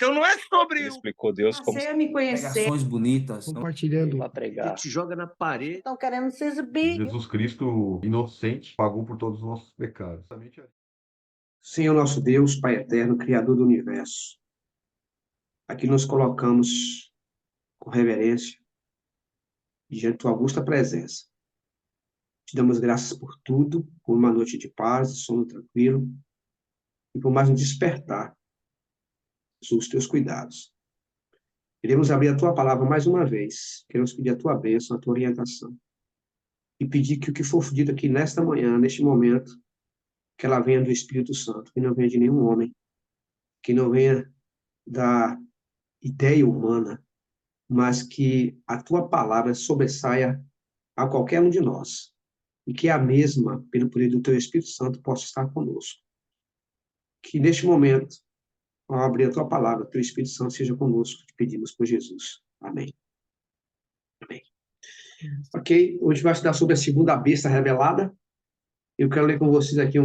Então não é sobre Ele explicou Deus como Passei a me conhecer. Pregações bonitas. compartilhando. para pregar. te joga na parede. Estão querendo se exibir. Jesus Cristo, inocente, pagou por todos os nossos pecados. Senhor nosso Deus, Pai eterno, Criador do universo, aqui nos colocamos com reverência diante da tua augusta presença. Te damos graças por tudo, por uma noite de paz, de sono tranquilo, e por mais um despertar dos teus cuidados. Queremos abrir a tua palavra mais uma vez, queremos pedir a tua bênção, a tua orientação, e pedir que o que for dito aqui nesta manhã, neste momento, que ela venha do Espírito Santo, que não venha de nenhum homem, que não venha da ideia humana, mas que a tua palavra sobressaia a qualquer um de nós, e que a mesma, pelo poder do teu Espírito Santo, possa estar conosco. Que neste momento, ao abrir a tua palavra, o teu Espírito Santo seja conosco, te pedimos por Jesus. Amém. Amém. Ok? Hoje vai estudar sobre a segunda besta revelada. Eu quero ler com vocês aqui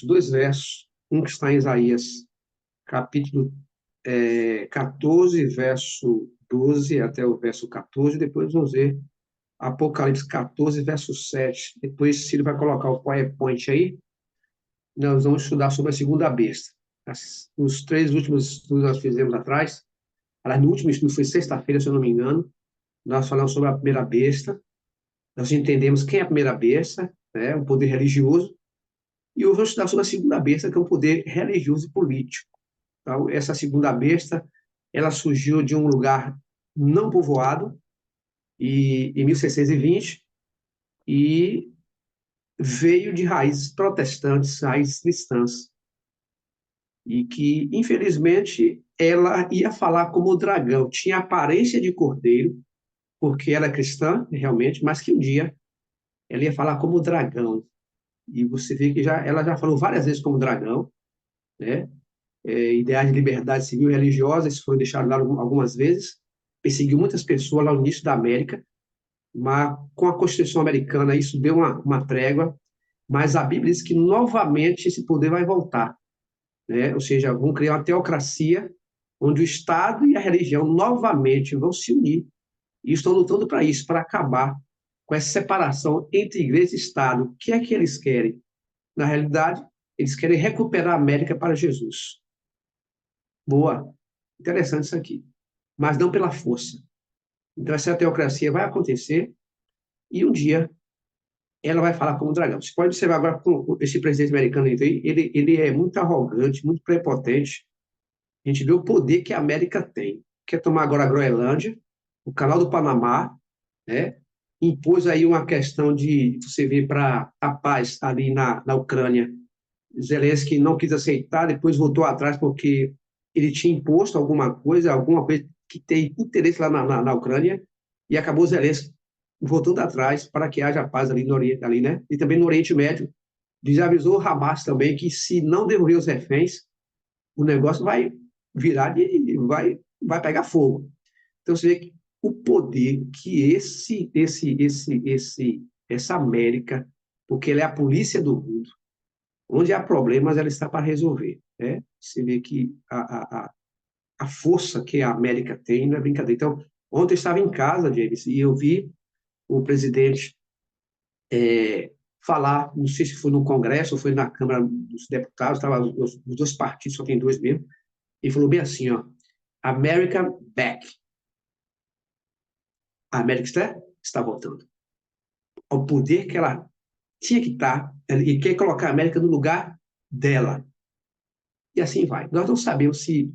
dois versos, um que está em Isaías, capítulo 14, verso 12 até o verso 14, depois vamos ver Apocalipse 14, verso 7. Depois, Ciro vai colocar o PowerPoint aí, nós vamos estudar sobre a segunda besta. Os 3 últimos estudos nós fizemos atrás, no último estudo foi sexta-feira, se eu não me engano, nós falamos sobre a primeira besta, nós entendemos quem é a primeira besta, né, o poder religioso, e hoje vamos estudar sobre a segunda besta, que é o poder religioso e político. Então, essa segunda besta, ela surgiu de um lugar não povoado, em 1620, e veio de raízes protestantes, raízes cristãs, e que, infelizmente, ela ia falar como dragão, tinha aparência de cordeiro, porque ela é cristã, realmente, mas que um dia ela ia falar como dragão. E você vê que ela já falou várias vezes como dragão, né? Ideais de liberdade civil e religiosa, isso foi deixado lá algumas vezes, perseguiu muitas pessoas lá no início da América, mas com a Constituição americana isso deu uma trégua, mas a Bíblia diz que novamente esse poder vai voltar, né? Ou seja, vão criar uma teocracia onde o Estado e a religião novamente vão se unir e estão lutando para isso, para acabar com essa separação entre igreja e Estado. O que é que eles querem? Na realidade, eles querem recuperar a América para Jesus. Boa, interessante isso aqui, mas não pela força. Então, essa teocracia vai acontecer e um dia ela vai falar como dragão. Você pode observar agora com esse presidente americano, ele é muito arrogante, muito prepotente. A gente vê o poder que a América tem. Quer tomar agora a Groenlândia, o Canal do Panamá, né? Impôs aí uma questão de, você vê, para a paz ali na Ucrânia. Zelensky não quis aceitar, depois voltou atrás porque ele tinha imposto alguma coisa que tem interesse lá na Ucrânia, e acabou Zelensky voltando atrás para que haja paz ali no Oriente, ali, né? E também no Oriente Médio. Ele avisou o Hamas também que se não devolver os reféns, o negócio vai virar vai pegar fogo. Então você vê que o poder que essa América, porque ela é a polícia do mundo, onde há problemas, ela está para resolver, né? Você vê que a força que a América tem não é brincadeira. Então, ontem eu estava em casa, James, e eu vi o presidente falar, não sei se foi no Congresso ou foi na Câmara dos Deputados, estava os dois partidos, só tem dois mesmo, e falou bem assim, ó, America back. A América está voltando ao poder que ela tinha que estar, e quer colocar a América no lugar dela. E assim vai. Nós não sabemos se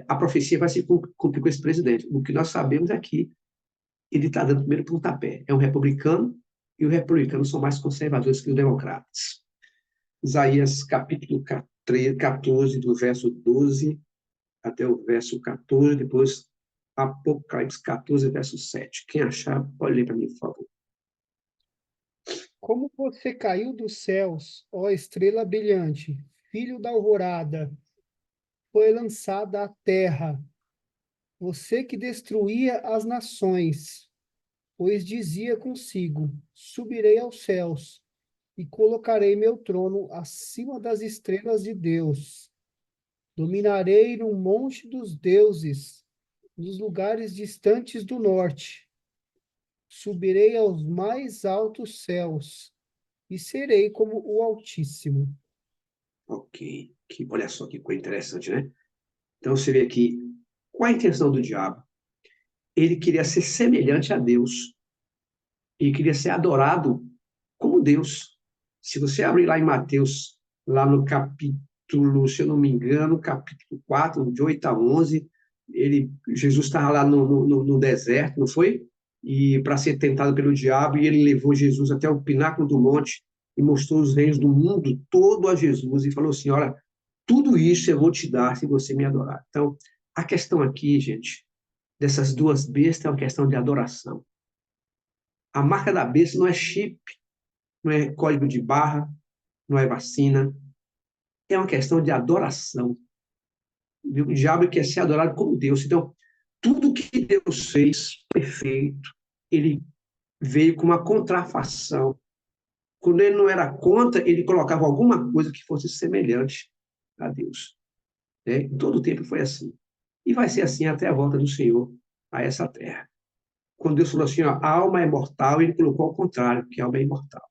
a profecia vai se cumprir com esse presidente. O que nós sabemos é que ele está dando primeiro pontapé. É um republicano, e os republicanos são mais conservadores que os democratas. Isaías capítulo 14, do verso 12 até o verso 14, depois Apocalipse 14, verso 7. Quem achar, pode ler para mim, por favor. Como você caiu dos céus, ó estrela brilhante, filho da alvorada, foi lançada à terra, você que destruía as nações, pois dizia consigo, subirei aos céus, e colocarei meu trono acima das estrelas de Deus. Dominarei no monte dos deuses, nos lugares distantes do norte. Subirei aos mais altos céus e serei como o Altíssimo. Ok. Olha só que coisa interessante, né? Então você vê aqui, qual a intenção do diabo? Ele queria ser semelhante a Deus. Ele queria ser adorado como Deus. Se você abrir lá em Mateus, lá no capítulo, se eu não me engano, capítulo 4, de 8 a 11, Jesus estava lá no deserto, não foi? E para ser tentado pelo diabo, e ele levou Jesus até o pináculo do monte e mostrou os reinos do mundo todo a Jesus e falou assim: olha, tudo isso eu vou te dar se você me adorar. Então, a questão aqui, gente, dessas duas bestas é uma questão de adoração. A marca da besta não é chip, não é código de barra, não é vacina, é uma questão de adoração. O diabo quer ser adorado como Deus. Então, tudo que Deus fez perfeito, ele veio com uma contrafação. Quando ele não era contra, ele colocava alguma coisa que fosse semelhante a Deus. Né? Em todo o tempo foi assim. E vai ser assim até a volta do Senhor a essa terra. Quando Deus falou assim, ó, a alma é mortal, ele colocou ao contrário, que a alma é imortal.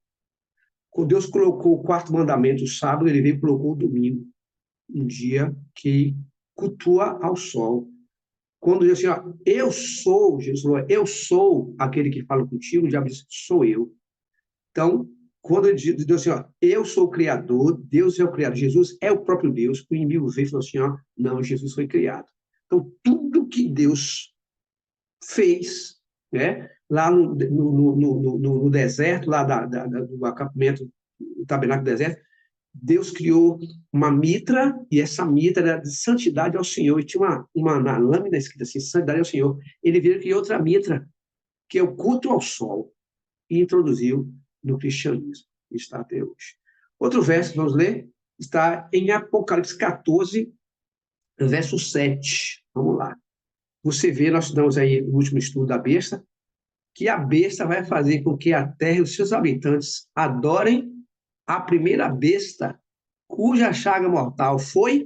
Quando Deus colocou o quarto mandamento, o sábado, ele veio e colocou o domingo, um dia que cultua ao sol. Quando diz assim, ó, eu sou, Jesus falou, eu sou aquele que fala contigo, o diabo diz, sou eu. Então, quando ele diz assim, ó, eu sou o Criador, Deus é o Criador, Jesus é o próprio Deus, o inimigo veio e falou assim, ó, não, Jesus foi criado. Então, tudo que Deus fez, né, lá no deserto, lá do acampamento, do tabernáculo do deserto, Deus criou uma mitra, e essa mitra era de santidade ao Senhor, e tinha na lâmina escrita assim, santidade ao Senhor. Ele veio e criou outra mitra, que é o culto ao sol, e introduziu no cristianismo, e está até hoje. Outro verso, vamos ler, está em Apocalipse 14, verso 7. Vamos lá. Você vê, nós estudamos aí no último estudo da besta, que a besta vai fazer com que a terra e os seus habitantes adorem a primeira besta cuja chaga mortal foi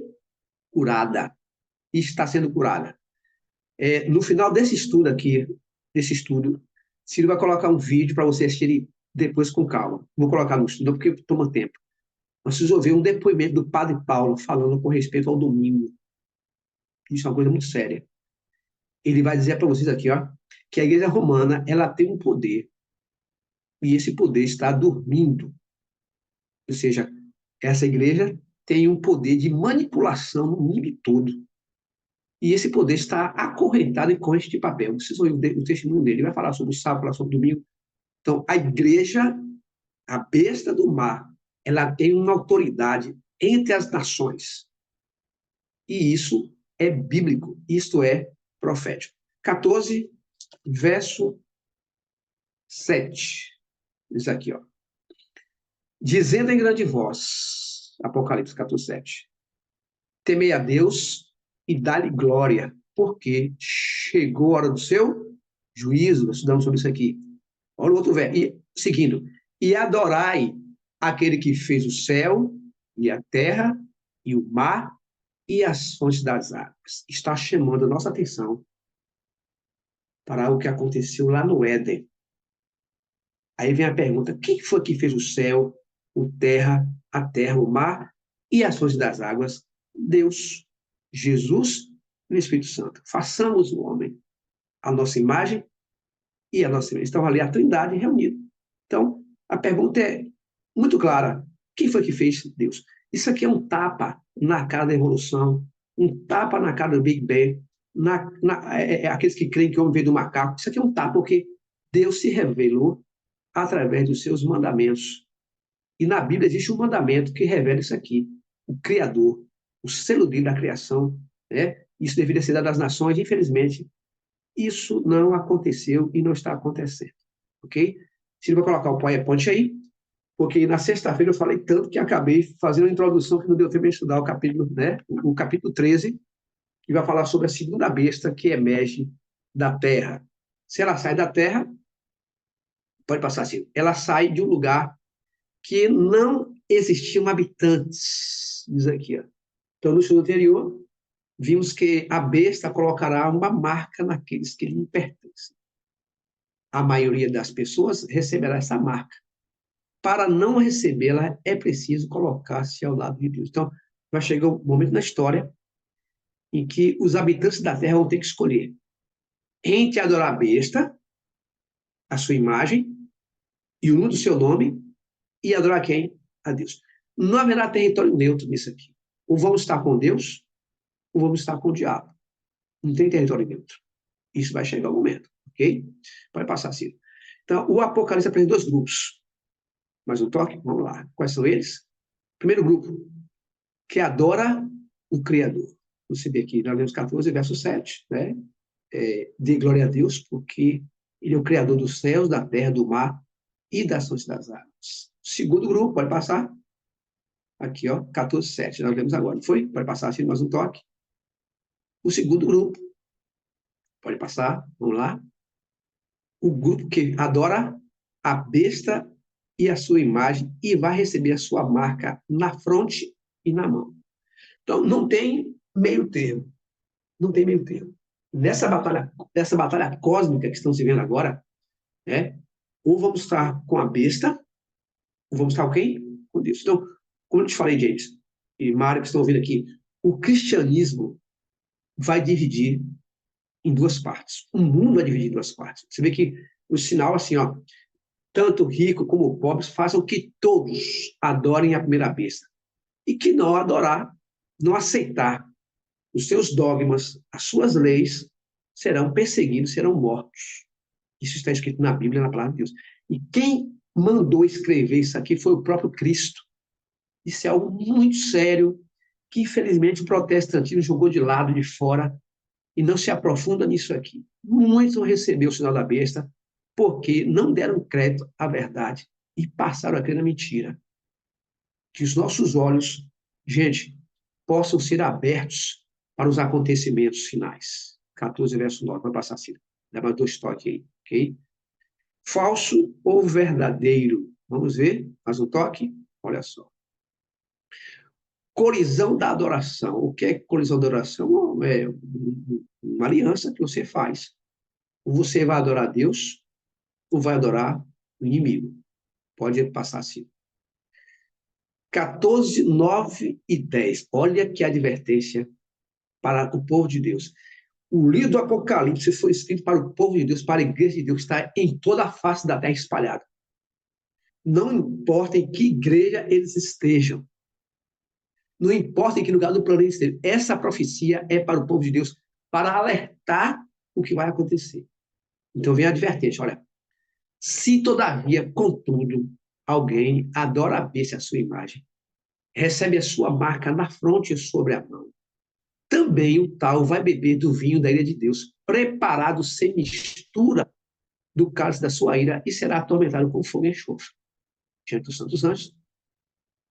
curada e está sendo curada. No final desse estudo aqui, Ciro vai colocar um vídeo para você assistir depois com calma. Vou colocar no estudo porque toma tempo. Nós precisamos ouvir um depoimento do padre Paulo falando com respeito ao domingo. Isso é uma coisa muito séria. Ele vai dizer para vocês aqui, ó, que a igreja romana ela tem um poder e esse poder está dormindo. Ou seja, essa igreja tem um poder de manipulação no mundo todo. E esse poder está acorrentado em corrente de papel. Vocês vão ouvir o testemunho dele. Ele vai falar sobre o sábado, falar sobre o domingo. Então, a igreja, a besta do mar, ela tem uma autoridade entre as nações. E isso é bíblico, isto é profético. 14, verso 7. Diz aqui, ó. Dizendo em grande voz, Apocalipse 14, 7. Temei a Deus e dá-lhe glória, porque chegou a hora do seu juízo. Nós estudamos sobre isso aqui. Olha o outro verso. E, seguindo. E adorai aquele que fez o céu e a terra e o mar e as fontes das águas. Está chamando a nossa atenção para o que aconteceu lá no Éden. Aí vem a pergunta: quem foi que fez o céu, a terra, o mar e as fontes das águas? Deus, Jesus e o Espírito Santo. Façamos o homem a nossa imagem e a nossa imagem. Estão ali a Trindade reunida. Então, a pergunta é muito clara: quem foi que fez? Deus. Isso aqui é um tapa na cara da evolução, um tapa na cara do Big Bang, aqueles que creem que o homem veio do macaco. Isso aqui é um tapa porque Deus se revelou através dos seus mandamentos. E na Bíblia existe um mandamento que revela isso aqui: o Criador, o selo dele da criação, né? Isso deveria ser dado às nações, infelizmente, isso não aconteceu e não está acontecendo, ok? Se vai colocar o PowerPoint aí, porque na sexta-feira eu falei tanto que acabei fazendo uma introdução que não deu tempo de estudar o capítulo, né? O capítulo 13, que vai falar sobre a segunda besta que emerge da terra. Se ela sai da terra, pode passar assim, ela sai de um lugar que não existiam habitantes, diz aqui, ó. Então, no estudo anterior, vimos que a besta colocará uma marca naqueles que lhe pertencem. A maioria das pessoas receberá essa marca. Para não recebê-la, é preciso colocar-se ao lado de Deus. Então, vai chegar um momento na história em que os habitantes da terra vão ter que escolher entre adorar a besta, a sua imagem, e o nome do seu nome, e adorar quem? A Deus. Não haverá território neutro nisso aqui. Ou vamos estar com Deus, ou vamos estar com o diabo. Não tem território neutro. Isso vai chegar o momento, ok? Pode passar, Ciro. Então, o Apocalipse apresenta dois grupos. Mais um toque? Vamos lá. Quais são eles? Primeiro grupo, que adora o Criador. Você vê aqui, nós lemos 14, verso 7, né? Dê glória a Deus, porque Ele é o Criador dos céus, da terra, do mar e das fontes das águas. Segundo grupo, pode passar. Aqui, ó, 14, 7, nós lemos agora, não foi? Pode passar, assim, mais um toque. O segundo grupo, pode passar, vamos lá. O grupo que adora a besta e a sua imagem e vai receber a sua marca na fronte e na mão. Então, não tem meio termo. Não tem meio termo. Nessa batalha cósmica que estão se vendo agora, né, ou vamos estar com a besta, ou vamos estar com quem? Com Deus. Então, como eu te falei, James e Mário, que estão ouvindo aqui, o cristianismo vai dividir em duas partes. O mundo vai dividir em duas partes. Você vê que o sinal, assim, ó, tanto rico como pobres, façam que todos adorem a primeira besta. E que não adorar, não aceitar os seus dogmas, as suas leis, serão perseguidos, serão mortos. Isso está escrito na Bíblia, na palavra de Deus. E quem mandou escrever isso aqui foi o próprio Cristo. Isso é algo muito sério, que infelizmente o protestantismo jogou de lado, de fora, e não se aprofunda nisso aqui. Muitos vão receber o sinal da besta, porque não deram crédito à verdade e passaram a crer na mentira. Que os nossos olhos, gente, possam ser abertos para os acontecimentos finais. 14, verso 9, vai passar assim. Dá mais dois toques aí, ok? Falso ou verdadeiro? Vamos ver, mais um toque? Olha só. Colisão da adoração. O que é colisão da adoração? É uma aliança que você faz. Ou você vai adorar a Deus, ou vai adorar o inimigo. Pode passar assim. 14, 9 e 10. Olha que advertência para o povo de Deus. O livro do Apocalipse foi escrito para o povo de Deus, para a igreja de Deus, que está em toda a face da terra espalhada. Não importa em que igreja eles estejam. Não importa em que lugar do planeta estejam. Essa profecia é para o povo de Deus, para alertar o que vai acontecer. Então vem a advertência, olha. Se todavia, contudo, alguém adora a besta a sua imagem, recebe a sua marca na fronte e sobre a mão, também o tal vai beber do vinho da ira de Deus, preparado sem mistura do cálice da sua ira, e será atormentado com fogo e enxofre, diante dos santos anjos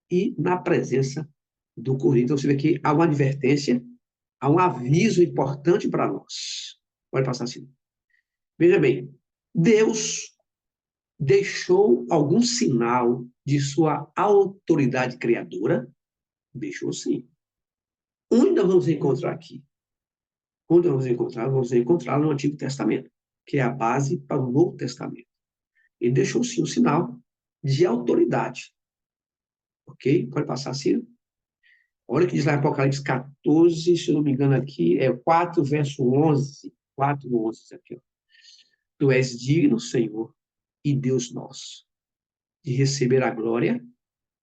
e na presença do Cordeiro. Então, você vê que há uma advertência, há um aviso importante para nós. Pode passar assim. Veja bem, Deus deixou algum sinal de sua autoridade criadora? Deixou sim. Onde nós vamos encontrar aqui? Onde nós vamos encontrar? Vamos encontrar no Antigo Testamento, que é a base para o Novo Testamento. Ele deixou sim um sinal de autoridade. Ok? Pode passar, Ciro? Olha o que diz lá em Apocalipse 14, se eu não me engano aqui, é 4, verso 11. 4, 11, aqui, ó. Tu és digno, Senhor, e Deus nosso, de receber a glória,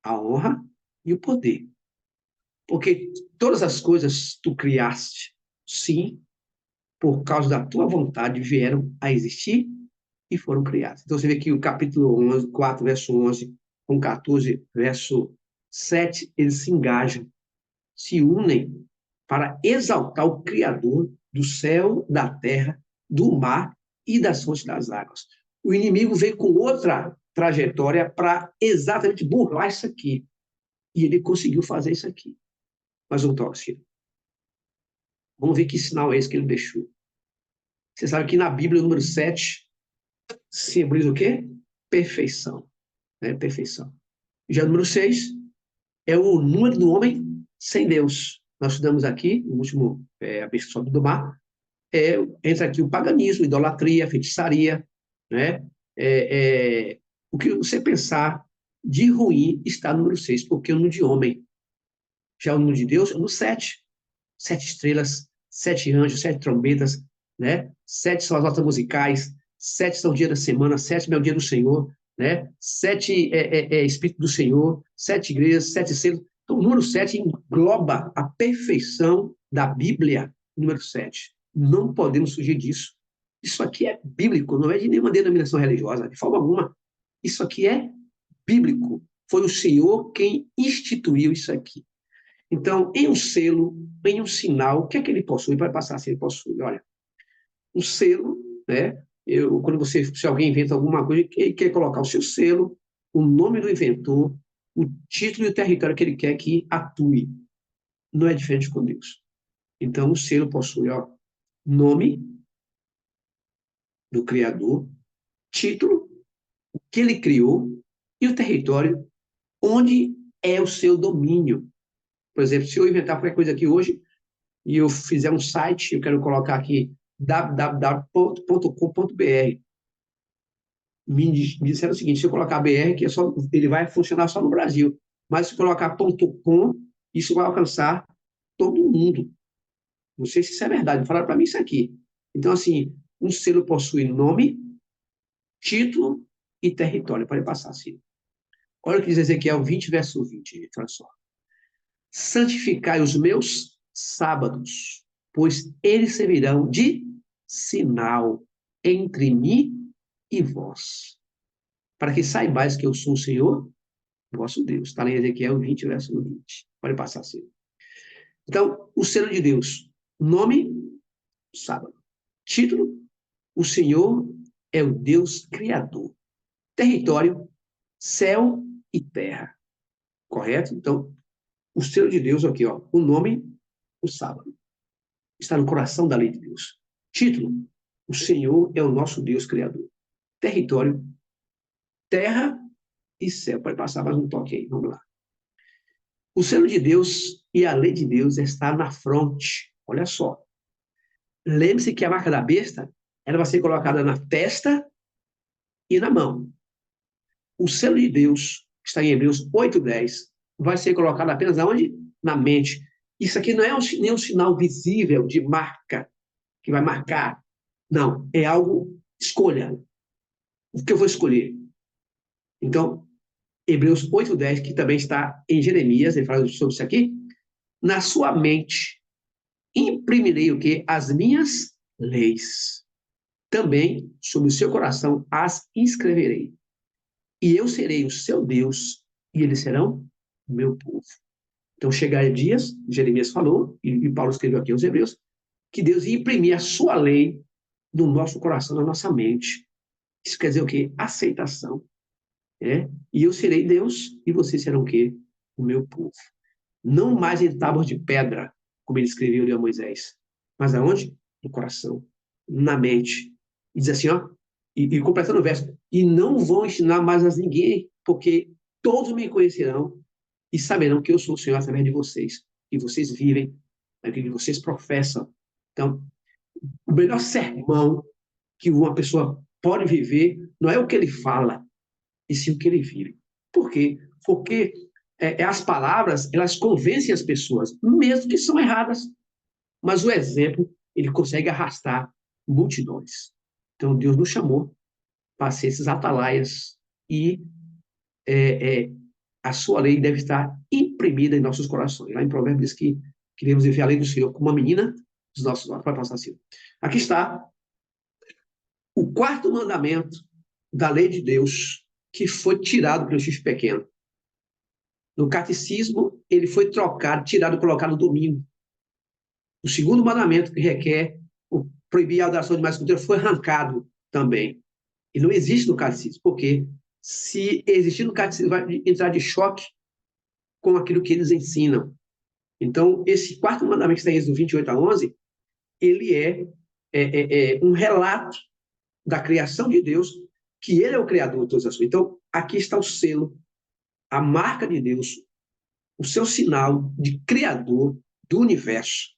a honra e o poder. Porque todas as coisas tu criaste, sim, por causa da tua vontade, vieram a existir e foram criadas. Então, você vê que o capítulo 11, 4, verso 11, com 14, verso 7, eles se engajam, se unem para exaltar o Criador do céu, da terra, do mar e das fontes das águas. O inimigo veio com outra trajetória para exatamente burlar isso aqui. E ele conseguiu fazer isso aqui. Mas um toque. Vamos ver que sinal é esse que ele deixou. Você sabe que na Bíblia, o número 7 simboliza o quê? Perfeição. Né? Perfeição. Já o número 6 é o número do homem sem Deus. nós estudamos aqui, no último a pesquisa do mar, entra aqui o paganismo, idolatria, feitiçaria, né? O que você pensar de ruim está no número 6, porque é o número de homem. Já o número de Deus é o número 7. 7 estrelas, 7 anjos, 7 trombetas, né? 7 são as notas musicais, 7 são o dia da semana, 7 é o dia do Senhor, né? 7 é Espírito do Senhor, 7 igrejas, 7 selos. Então, o número 7 engloba a perfeição da Bíblia, número 7. Não podemos fugir disso. Isso aqui é bíblico, não é de nenhuma denominação religiosa, de forma alguma. Isso aqui é bíblico. Foi o Senhor quem instituiu isso aqui. Então, em um selo, em um sinal, o que é que ele possui? Vai passar se ele possui. Olha, um selo, né? Se alguém inventa alguma coisa, ele quer colocar o seu selo, o nome do inventor, o título e o território que ele quer que atue. Não é diferente com Deus. Então, o selo possui, nome do Criador, título, o que ele criou e o território onde é o seu domínio. Por exemplo, se eu inventar qualquer coisa aqui hoje e eu fizer um site, eu quero colocar aqui www.com.br. Me disseram o seguinte, se eu colocar BR, ele vai funcionar só no Brasil. Mas se eu colocar .com, isso vai alcançar todo mundo. Não sei se isso é verdade, falaram para mim isso aqui. Então, assim, um selo possui nome, título e território. Pode passar, assim. Olha o que diz Ezequiel 20, verso 20, gente, olha só. Santificai os meus sábados, pois eles servirão de sinal entre mim e vós, para que saibais que eu sou o Senhor, vosso Deus. Está lá em Ezequiel 20, verso 20. Pode passar assim. Então, o selo de Deus. Nome, sábado. Título, o Senhor é o Deus Criador. Território, céu e terra. Correto? Então, o selo de Deus aqui, o nome, o sábado. Está no coração da lei de Deus. Título, o Senhor é o nosso Deus Criador. Território, terra e céu. Pode passar mais um toque aí, vamos lá. O selo de Deus e a lei de Deus está na fronte. Olha só. Lembre-se que a marca da besta, ela vai ser colocada na testa e na mão. O selo de Deus, que está em Hebreus 8:10, vai ser colocado apenas aonde? Na mente. Isso aqui não é nenhum sinal visível de marca, que vai marcar. Não, é algo, escolha. O que eu vou escolher? Então, Hebreus 8:10, que também está em Jeremias, ele fala sobre isso aqui. Na sua mente, imprimirei o quê? As minhas leis. Também, sobre o seu coração, as escreverei. E eu serei o seu Deus, e eles serão o meu povo. Então, chegará dias, Jeremias falou, e Paulo escreveu aqui aos Hebreus, que Deus ia imprimir a sua lei no nosso coração, na nossa mente. Isso quer dizer o quê? Aceitação. E eu serei Deus, e vocês serão o quê? O meu povo. Não mais em tábuas de pedra, como ele escreveu a Moisés, mas aonde? No coração, na mente. E diz assim, e completando o verso, e não vão ensinar mais a ninguém, porque todos me conhecerão e saberão que eu sou o Senhor através de vocês, e vocês vivem aquilo que vocês professam. Então, o melhor sermão que uma pessoa pode viver não é o que ele fala, e sim o que ele vive. Por quê? Porque as palavras, elas convencem as pessoas, mesmo que são erradas. Mas o exemplo, ele consegue arrastar multidões. Então, Deus nos chamou para ser esses atalaias e a sua lei deve estar imprimida em nossos corações. Lá em Provérbios diz que queremos viver a lei do Senhor como uma menina dos nossos olhos. Vai passar assim. Aqui está o quarto mandamento da lei de Deus que foi tirado pelo X pequeno. No catecismo, ele foi trocado, tirado e colocado no domingo. O segundo mandamento, que requer proibir a adoração de mais cultura, foi arrancado também. E não existe no catecismo, porque se existir no catecismo, vai entrar de choque com aquilo que eles ensinam. Então, esse quarto mandamento que está em Êxodo 28:11, ele é um relato da criação de Deus, que ele é o criador de todas as coisas. Então, aqui está o selo, a marca de Deus, o seu sinal de criador do universo.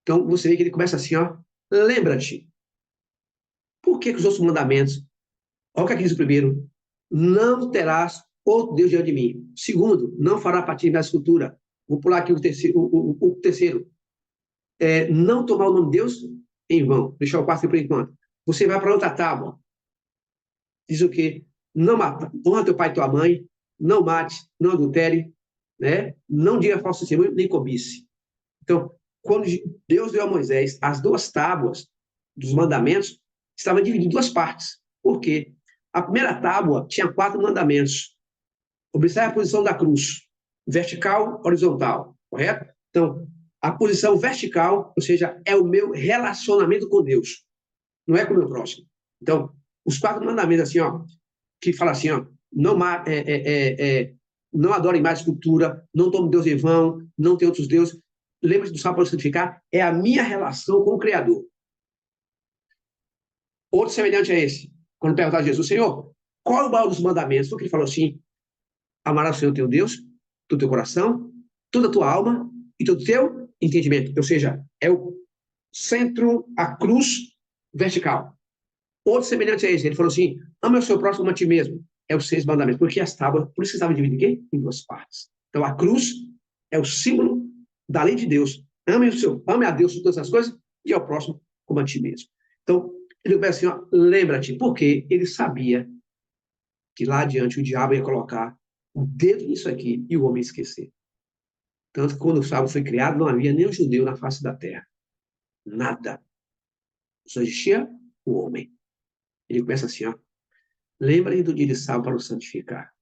Então, você vê que ele começa assim, ó, lembra-te. Por que os outros mandamentos? Olha o que aqui diz o primeiro. Não terás outro Deus diante de mim. Segundo, não fará para ti na escultura. Vou pular aqui o terceiro. O terceiro. Não tomar o nome de Deus em vão. Deixa eu passar por enquanto. Você vai para outra tábua. Diz o quê? Não mata. Honra teu pai e tua mãe. Não mate. Não adultere. Né? Não diga falso testemunho, nem cobice. Então, quando Deus deu a Moisés as duas tábuas dos mandamentos, estava dividido em duas partes. Por quê? A primeira tábua tinha 4 mandamentos. Observe a posição da cruz. Vertical, horizontal. Correto? Então, a posição vertical, ou seja, é o meu relacionamento com Deus. Não é com o meu próximo. Então, os 4 mandamentos, assim, ó, que fala assim, ó, não, não adorem mais escultura, não tome Deus em vão, não tem outros deuses. Lembra-se do sábado para santificar? É a minha relação com o Criador. Outro semelhante a esse. Quando perguntaram a Jesus, Senhor, qual é o maior dos mandamentos? Porque ele falou assim, amarás o Senhor teu Deus, todo teu coração, toda a tua alma e todo o teu entendimento. Ou seja, é o centro, a cruz vertical. Outro semelhante a esse, ele falou assim, ama o seu próximo como a ti mesmo. É os 6 mandamentos. Porque as tábuas, por isso que estava dividido em quê? Em 2 partes. Então, a cruz é o símbolo da lei de Deus. Ame a Deus por todas as coisas e ao próximo como a ti mesmo. Então, ele começa assim, ó, lembra-te, porque ele sabia que lá adiante o diabo ia colocar o dedo nisso aqui e o homem esquecer. Tanto que quando o sábado foi criado, não havia nenhum judeu na face da terra. Nada. Só existia o homem. Ele começa assim, ó. Lembrem do dia de sábado para o santificar.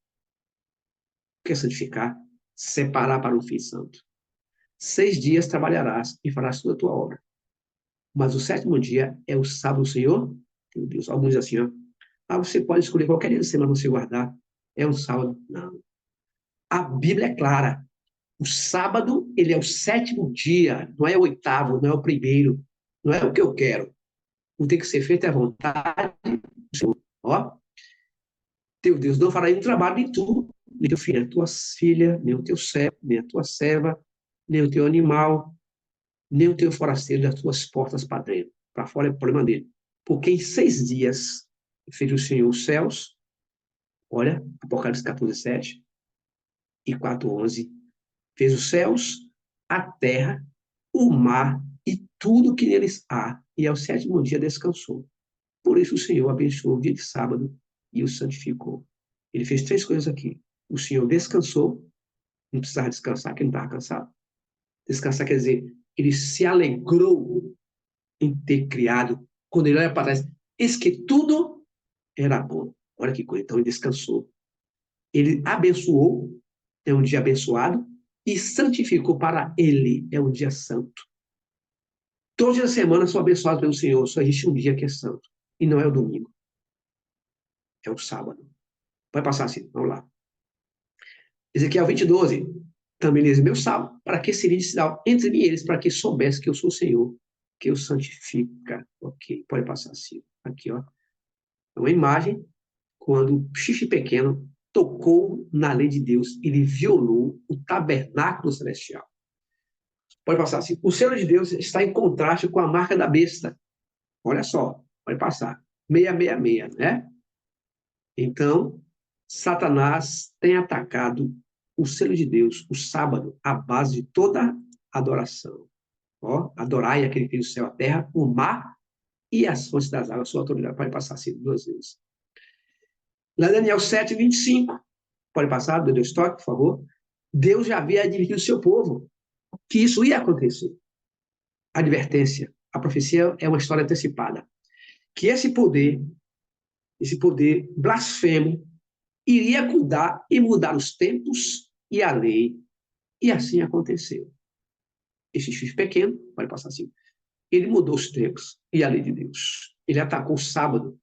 O que é santificar? Separar para um fim santo. 6 dias trabalharás e farás toda a tua obra. Mas o 7º dia é o sábado do Senhor, teu Deus. Alguns dizem assim, ó. Você pode escolher qualquer dia da semana você guardar. É um sábado. Não. A Bíblia é clara. O sábado, ele é o 7º dia, não é o 8º, não é o primeiro, não é o que eu quero. O que tem que ser feito é a vontade do Senhor. Ó, teu Deus não fará nenhum trabalho, nem tu, nem teu filho, nem a tua filha, nem o teu servo, nem a tua serva, nem o teu animal, nem o teu forasteiro das tuas portas para dentro. Para fora é o problema dele. Porque em 6 dias fez o Senhor os céus, olha, Apocalipse 14, 7 e 4, 11, fez os céus, a terra, o mar e tudo que neles há, e ao 7º dia descansou. Por isso o Senhor abençoou o dia de sábado e o santificou. Ele fez 3 coisas aqui. O Senhor descansou, não precisava descansar, que ele não estava cansado. Descansar quer dizer, ele se alegrou em ter criado. Quando ele olha para trás, eis que tudo era bom. Olha que coisa. Então ele descansou. Ele abençoou, é um dia abençoado, e santificou para ele, é um dia santo. Todos os dias da semana são abençoados pelo Senhor, só existe um dia que é santo, e não é o domingo, é o sábado. Vai passar assim, vamos lá. Ezequiel 20:12, também diz, meu sábado, para que seria de sinal entre mim e eles, para que soubesse que eu sou o Senhor, que eu santifica. Ok, pode passar assim, aqui, ó. É uma imagem, quando o chifre pequeno tocou na lei de Deus, ele violou o tabernáculo celestial. Pode passar assim. O selo de Deus está em contraste com a marca da besta. Olha só, pode passar. 666, né? Então, Satanás tem atacado o selo de Deus, o sábado, a base de toda adoração. Ó, adorai aquele que tem o céu, a terra, o mar e as fontes das águas. Sua autoridade pode passar assim 2 vezes. Lá em Daniel 7:25, pode passar, do Deus toque, por favor. Deus já havia advertido o seu povo que isso ia acontecer. Advertência. A profecia é uma história antecipada. Que esse poder blasfemo, iria cuidar e mudar os tempos e a lei. E assim aconteceu. Esse chifre pequeno, pode passar assim, ele mudou os tempos e a lei de Deus. Ele atacou o sábado,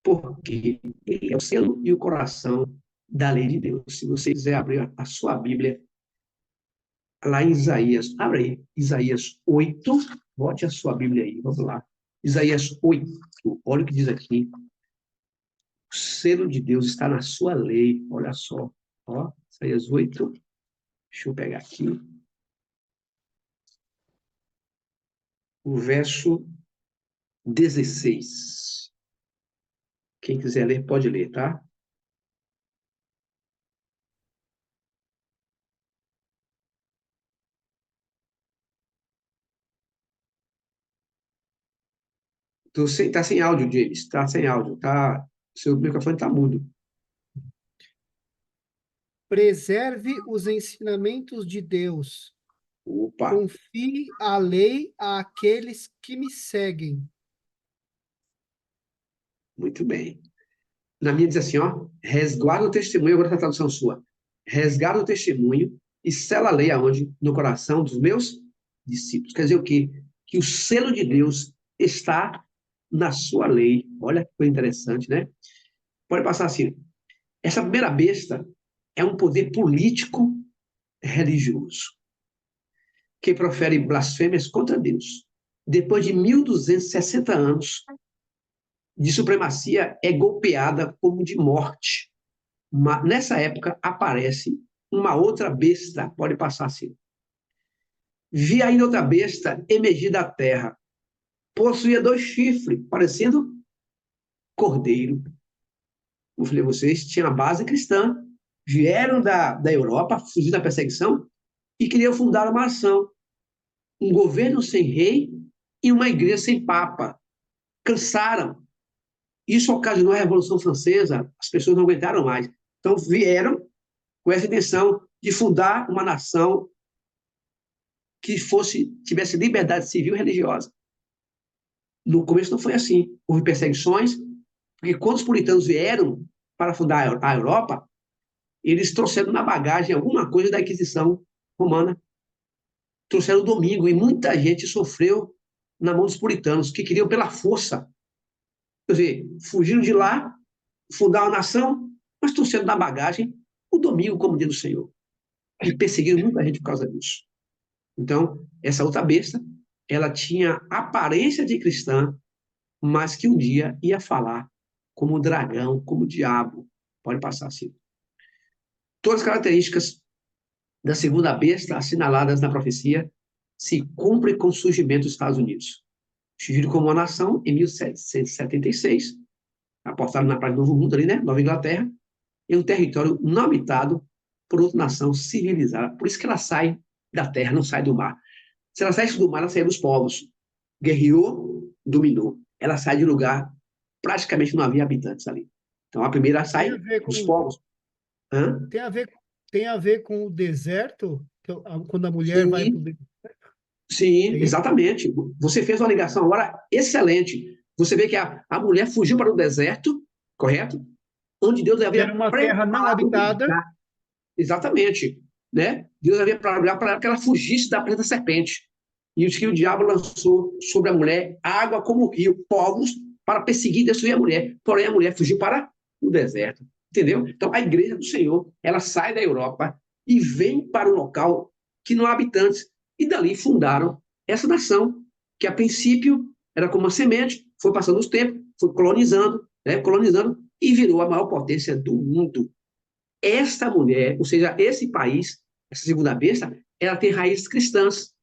porque ele é o selo e o coração da lei de Deus. Se você quiser abrir a sua Bíblia, lá em Isaías, abre aí, Isaías 8, bote a sua Bíblia aí, vamos lá. Isaías 8, olha o que diz aqui. O selo de Deus está na sua lei, olha só. Ó, Isaías 8, deixa eu pegar aqui. o verso 16. Quem quiser ler, pode ler, tá? Tá sem áudio, James. Tá sem áudio. Seu microfone tá mudo. Preserve os ensinamentos de Deus. Opa, Confie a lei àqueles que me seguem. muito bem. Na minha diz assim, ó, resguarda o testemunho, agora tá a tradução sua. Resguarda o testemunho e sela a lei aonde? No coração dos meus discípulos. Quer dizer o quê? Que o selo de Deus está na sua lei. Olha que coisa interessante, né? Pode passar assim. Essa primeira besta é um poder político religioso que profere blasfêmias contra Deus. Depois de 1260 anos de supremacia, é golpeada como de morte. Nessa época aparece uma outra besta, pode passar assim. Vi ainda outra besta emergir da terra. Possuía 2 chifres, parecendo cordeiro. Eu falei, vocês tinham a base cristã, vieram da Europa, fugindo da perseguição, e queriam fundar uma nação. Um governo sem rei e uma igreja sem papa. Cansaram. Isso ocasionou a Revolução Francesa, as pessoas não aguentaram mais. Então vieram com essa intenção de fundar uma nação que tivesse liberdade civil e religiosa. No começo não foi assim. Houve perseguições, porque quando os puritanos vieram para fundar a Europa, eles trouxeram na bagagem alguma coisa da Inquisição Romana. Trouxeram o domingo, e muita gente sofreu na mão dos puritanos, que queriam pela força. Quer dizer, fugiram de lá, fundar uma nação, mas trouxeram na bagagem o domingo como dia do Senhor. E perseguiram muita gente por causa disso. Então, essa outra besta, ela tinha aparência de cristã, mas que um dia ia falar como dragão, como diabo. Pode passar assim. Todas as características da segunda besta assinaladas na profecia se cumprem com o surgimento dos Estados Unidos. Surgiram como uma nação em 1776, aportaram na Praia do Novo Mundo, ali, né? Nova Inglaterra, em um território não habitado por outra nação civilizada. Por isso que ela sai da terra, não sai do mar. Se ela saísse do mar, ela saía dos povos. Guerreou, dominou. Ela sai de lugar, praticamente não havia habitantes ali. Então, a primeira sai dos povos. Hã? Tem a ver com o deserto, quando a mulher vai para o deserto. Sim, exatamente. Você fez uma ligação agora excelente. Você vê que a mulher fugiu para o deserto, correto? Onde Deus havia Era uma terra não habitada. Exatamente. Né? Deus havia preparado para que ela fugisse da presa da serpente. E o diabo lançou sobre a mulher água como rio, povos, para perseguir e destruir a mulher. Porém, a mulher fugiu para o deserto. Entendeu? Então, a igreja do Senhor, ela sai da Europa e vem para um local que não há habitantes. E dali fundaram essa nação, que a princípio era como uma semente, foi passando os tempos, foi colonizando, né, colonizando, e virou a maior potência do mundo. Esta mulher, ou seja, esse país, essa segunda besta, ela tem raízes cristãs.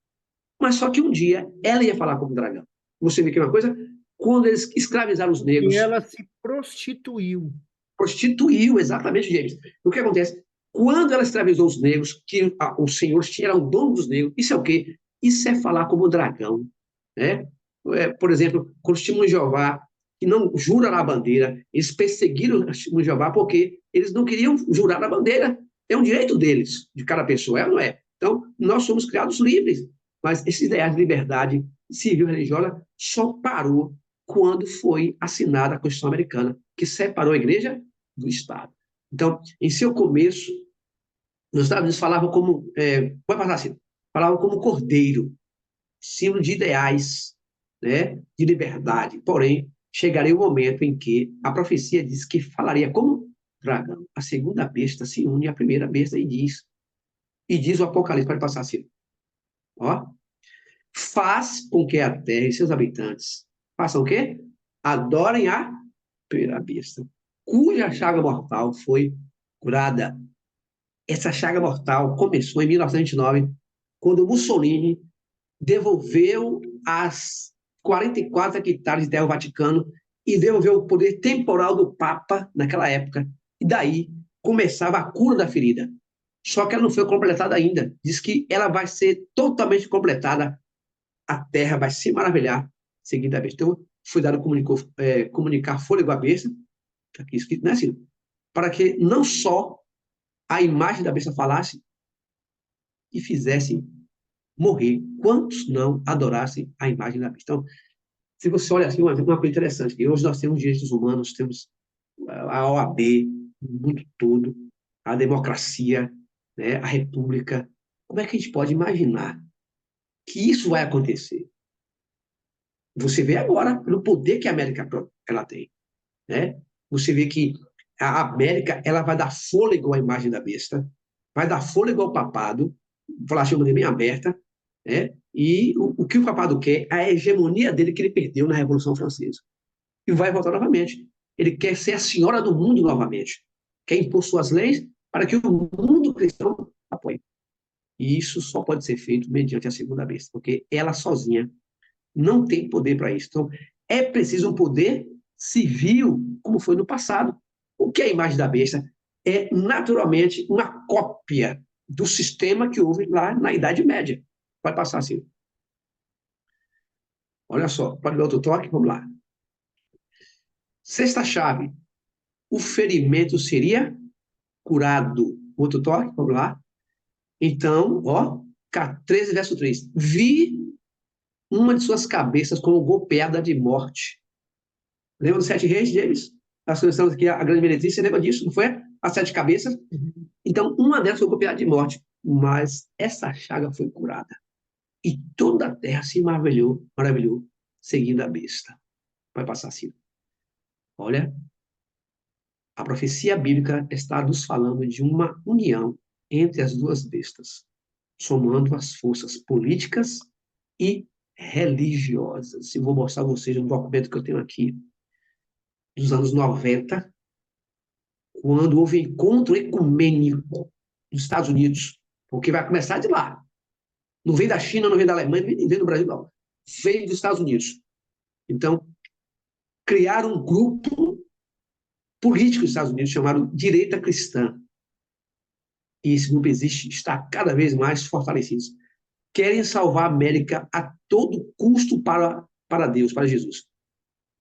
Mas só que um dia ela ia falar como dragão. Você vê que é uma coisa? Quando eles escravizaram os negros. E ela se prostituiu. Prostituiu, exatamente, James. O que acontece? Quando ela escravizou os negros, que os senhores eram donos dos negros, isso é o quê? Isso é falar como dragão. Né? Por exemplo, quando os testemunhos de Jeová, que não juram na bandeira, eles perseguiram os testemunhos de Jeová porque eles não queriam jurar na bandeira. É um direito deles, de cada pessoa, é ou não é? Então, nós somos criados livres, mas esse ideal de liberdade civil e religiosa só parou quando foi assinada a Constituição Americana, que separou a igreja do Estado. Então, em seu começo, nos Estados Unidos falavam como, pode passar assim, falavam como cordeiro, símbolo de ideais, né, de liberdade. Porém, chegaria o momento em que a profecia diz que falaria como dragão. A segunda besta se une à primeira besta e diz o Apocalipse, pode passar assim, ó, faz com que a terra e seus habitantes façam o quê? Adorem a primeira besta, cuja chaga mortal foi curada. Essa chaga mortal começou em 1929, quando Mussolini devolveu as 44 hectares de terra ao Vaticano e devolveu o poder temporal do Papa naquela época. E daí começava a cura da ferida. Só que ela não foi completada ainda. Diz que ela vai ser totalmente completada. A terra vai se maravilhar seguindo a besta. Então, foi dado comunicar fôlego à besta, aqui escrito, né, Ciro? Para que não só a imagem da besta falasse e fizesse morrer quantos não adorassem a imagem da besta. Então, se você olha assim, uma coisa interessante, que hoje nós temos direitos humanos, temos a OAB, o mundo todo, a democracia, né, a república. Como é que a gente pode imaginar que isso vai acontecer? Você vê agora, pelo poder que a América ela tem, né? Você vê que a América ela vai dar fôlego à imagem da besta, vai dar fôlego ao papado, vou falar assim de maneira bem aberta, né? E o que o papado quer, a hegemonia dele que ele perdeu na Revolução Francesa. E vai voltar novamente. Ele quer ser a senhora do mundo novamente. Quer impor suas leis para que o mundo cristão apoie. E isso só pode ser feito mediante a segunda besta, porque ela sozinha não tem poder para isso. Então, é preciso um poder civil, como foi no passado. O que é a imagem da besta? É, naturalmente, uma cópia do sistema que houve lá na Idade Média. Vai passar assim. Olha só, pode ver outro toque? Vamos lá. Sexta chave. O ferimento seria curado. Outro toque? Vamos lá. Então, ó, 13, verso 3. Vi uma de suas cabeças como golpeada de morte. Lembra dos 7 reis, James? Nós conhecemos aqui a grande meretriz, você lembra disso, não foi? As 7 cabeças. Então, uma delas foi golpeada de morte, mas essa chaga foi curada. E toda a terra se maravilhou, seguindo a besta. Vai passar assim. Olha, a profecia bíblica está nos falando de uma união entre as duas bestas, somando as forças políticas e religiosas. Eu vou mostrar a vocês um documento que eu tenho aqui, dos anos 90, quando houve encontro ecumênico dos Estados Unidos, porque vai começar de lá. Não vem da China, não vem da Alemanha, nem vem do Brasil, não. Vem dos Estados Unidos. Então, criaram um grupo político dos Estados Unidos chamado Direita Cristã. E esse grupo existe, está cada vez mais fortalecido. Querem salvar a América a todo custo para Deus, para Jesus.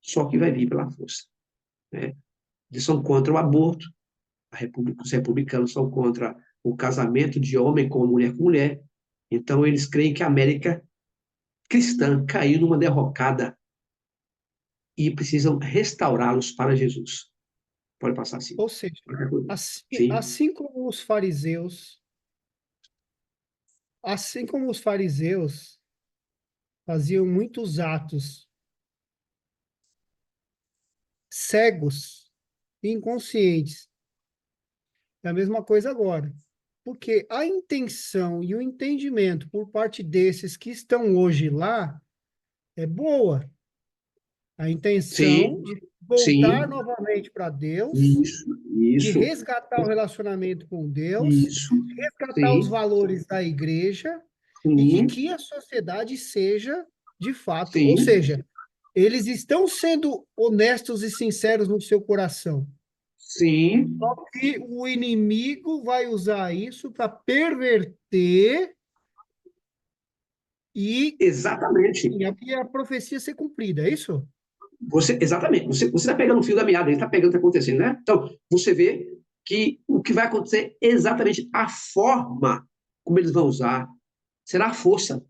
Só que vai vir pela força. Né? Eles são contra o aborto, os republicanos são contra o casamento de homem com mulher, então eles creem que a América cristã caiu numa derrocada e precisam restaurá-los para Jesus. Pode passar assim. Ou seja, Sim. assim como os fariseus faziam muitos atos cegos e inconscientes, é a mesma coisa agora. Porque a intenção e o entendimento por parte desses que estão hoje lá é boa. A intenção Sim, de voltar sim. novamente para Deus, de Isso, resgatar o relacionamento com Deus, isso, de resgatar os sim, valores da igreja e de sim, que a sociedade seja de fato, sim, ou seja, eles estão sendo honestos e sinceros no seu coração. sim, Só que o inimigo vai usar isso para perverter e exatamente. a profecia ser cumprida, é isso? Exatamente. Você está pegando o fio da meada, ele está pegando o que está acontecendo, né? Então, você vê que o que vai acontecer é exatamente a forma como eles vão usar será a força.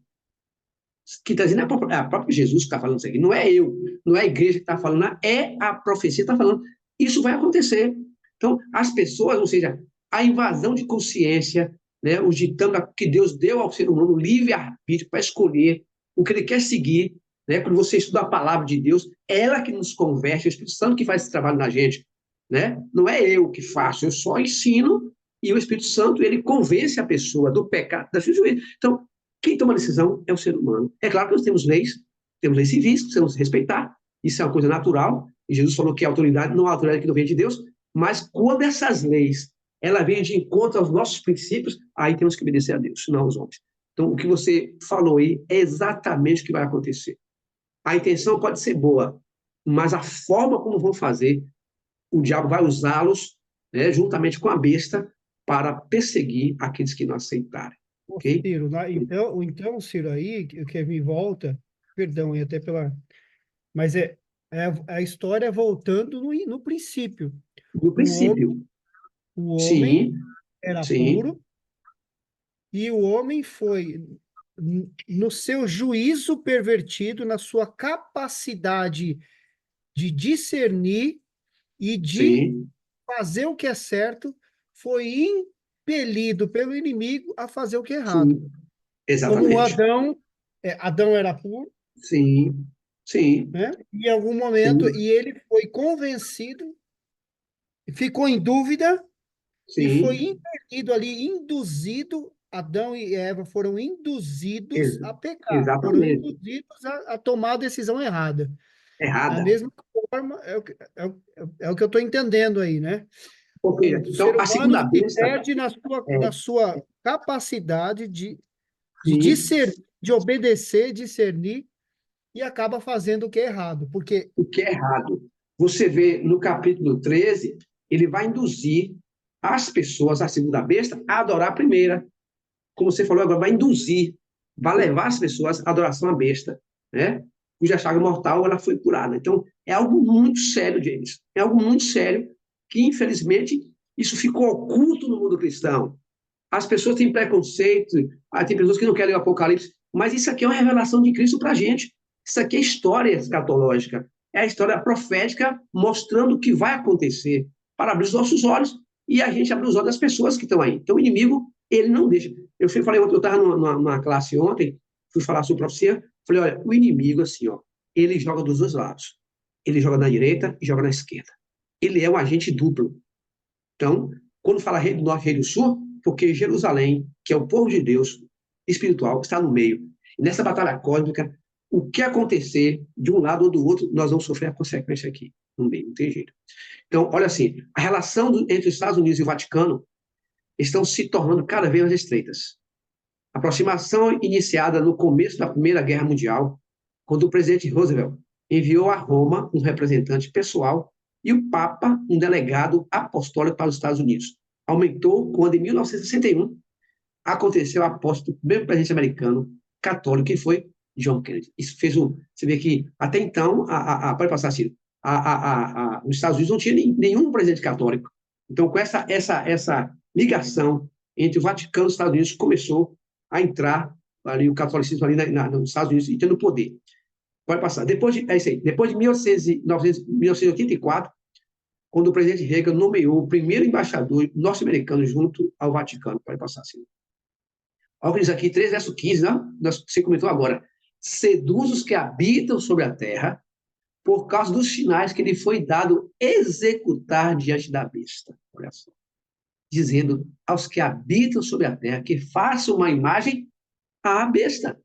Que está dizendo é a própria Jesus que está falando isso aqui. Não é eu, não é a igreja que está falando, é a profecia que está falando. Isso vai acontecer. Então, as pessoas, ou seja, a invasão de consciência, né, o ditame que Deus deu ao ser humano, livre-arbítrio para escolher o que ele quer seguir, né, quando você estuda a palavra de Deus, é ela que nos converte, é o Espírito Santo que faz esse trabalho na gente. Né? Não é eu que faço, eu só ensino e o Espírito Santo ele convence a pessoa do pecado, da justiça. Então, quem toma a decisão é o ser humano. É claro que nós temos leis civis, precisamos respeitar, isso é uma coisa natural, e Jesus falou que a autoridade não é a autoridade que não vem de Deus, mas quando essas leis ela vem de encontro aos nossos princípios, aí temos que obedecer a Deus, não aos homens. Então, o que você falou aí é exatamente o que vai acontecer. A intenção pode ser boa, mas a forma como vão fazer, o diabo vai usá-los, né, juntamente com a besta, para perseguir aqueles que não aceitarem. Ô, Ok? Ciro, então, Ciro, aí, que me volta, perdão, e até pela. Mas é a história voltando no princípio. No O homem, princípio, o homem sim, era sim, puro e o homem foi, no seu juízo pervertido, na sua capacidade de discernir e de sim, fazer o que é certo, foi impelido pelo inimigo a fazer o que é errado. sim, Como exatamente. Adão era puro, Sim, sim, né? Em algum momento, sim, e ele foi convencido, ficou em dúvida e foi sim, impelido ali, induzido. Adão e Eva foram induzidos ex- a pecar, foram exatamente. induzidos a tomar a decisão errada. A Errada. mesma forma é o que eu estou entendendo aí, né? Porque, O então, ser a humano segunda se besta, perde na sua, é, na sua capacidade de sim, discernir, de obedecer, discernir, e acaba fazendo o que é errado, porque o que é errado. Você vê no capítulo 13, ele vai induzir as pessoas, a segunda besta, a adorar a primeira. Como você falou agora, vai induzir, vai levar as pessoas à adoração à besta, né? Cuja chaga mortal ela foi curada. Então, é algo muito sério, James. É algo muito sério que, infelizmente, isso ficou oculto no mundo cristão. As pessoas têm preconceito, tem pessoas que não querem o Apocalipse, mas isso aqui é uma revelação de Cristo para a gente. Isso aqui é história escatológica, é a história profética mostrando o que vai acontecer para abrir os nossos olhos e a gente abrir os olhos das pessoas que estão aí. Então, o inimigo, ele não deixa. Falei ontem, eu estava numa classe ontem, fui falar sobre profecia, falei, olha, o inimigo, assim, ó, ele joga dos dois lados. Ele joga na direita e joga na esquerda. Ele é um agente duplo. Então, quando fala rei do norte, rei do sul, porque Jerusalém, que é o povo de Deus espiritual, está no meio. E nessa batalha cósmica, o que acontecer de um lado ou do outro, nós vamos sofrer a consequência aqui, no meio, não tem jeito. Então, olha assim, a relação entre os Estados Unidos e o Vaticano estão se tornando cada vez mais estreitas. A aproximação iniciada no começo da Primeira Guerra Mundial, quando o presidente Roosevelt enviou a Roma um representante pessoal e o Papa um delegado apostólico para os Estados Unidos. Aumentou quando, em 1961, aconteceu a posse do primeiro presidente americano católico, que foi John Kennedy. Isso fez o. Você vê que, até então, pode passar, Ciro, os Estados Unidos não tinha nenhum presidente católico. Então, com essa ligação entre o Vaticano e os Estados Unidos, começou a entrar ali o catolicismo ali nos Estados Unidos e tendo poder. Pode passar. É isso aí. Depois de 1984, quando o presidente Reagan nomeou o primeiro embaixador norte-americano junto ao Vaticano. Pode passar, assim. Olha isso aqui, 3 verso 15, né? Você comentou agora. Seduz os que habitam sobre a terra, por causa dos sinais que lhe foi dado executar diante da besta. Olha só. Dizendo aos que habitam sobre a terra que façam uma imagem à besta.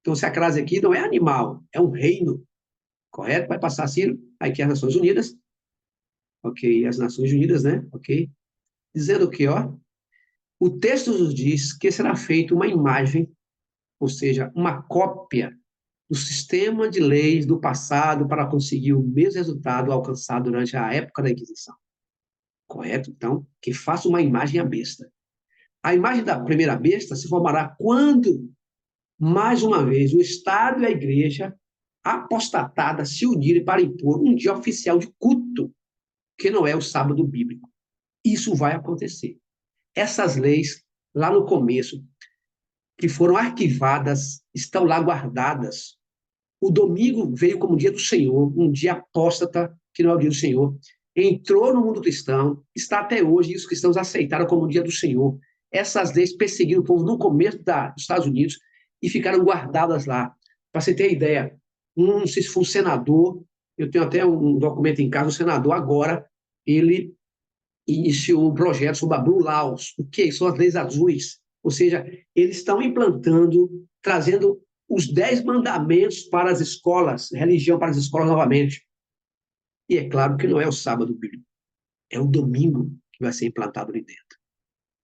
Então, se a crase aqui não é animal, é um reino, correto? Vai passar, Ciro, aqui as Nações Unidas, ok? As Nações Unidas, né? Ok? Dizendo que, ó, o texto nos diz que será feita uma imagem, ou seja, uma cópia do sistema de leis do passado para conseguir o mesmo resultado alcançado durante a época da Inquisição. Correto? Então, que faça uma imagem à besta. A imagem da primeira besta se formará quando, mais uma vez, o Estado e a Igreja apostatada se unirem para impor um dia oficial de culto, que não é o sábado bíblico. Isso vai acontecer. Essas leis, lá no começo, que foram arquivadas, estão lá guardadas. O domingo veio como dia do Senhor, um dia apóstata, que não é o dia do Senhor. Entrou no mundo cristão, está até hoje, e os cristãos aceitaram como o dia do Senhor. Essas leis perseguiram o povo no começo dos Estados Unidos e ficaram guardadas lá. Para você ter ideia, não sei se foi um senador, eu tenho até um documento em casa, o senador agora, ele iniciou um projeto sobre a Blue Laws. O que são as leis azuis? Ou seja, eles estão implantando, trazendo os 10 mandamentos para as escolas, religião para as escolas novamente. E é claro que não é o sábado bíblico, é o domingo que vai ser implantado ali dentro.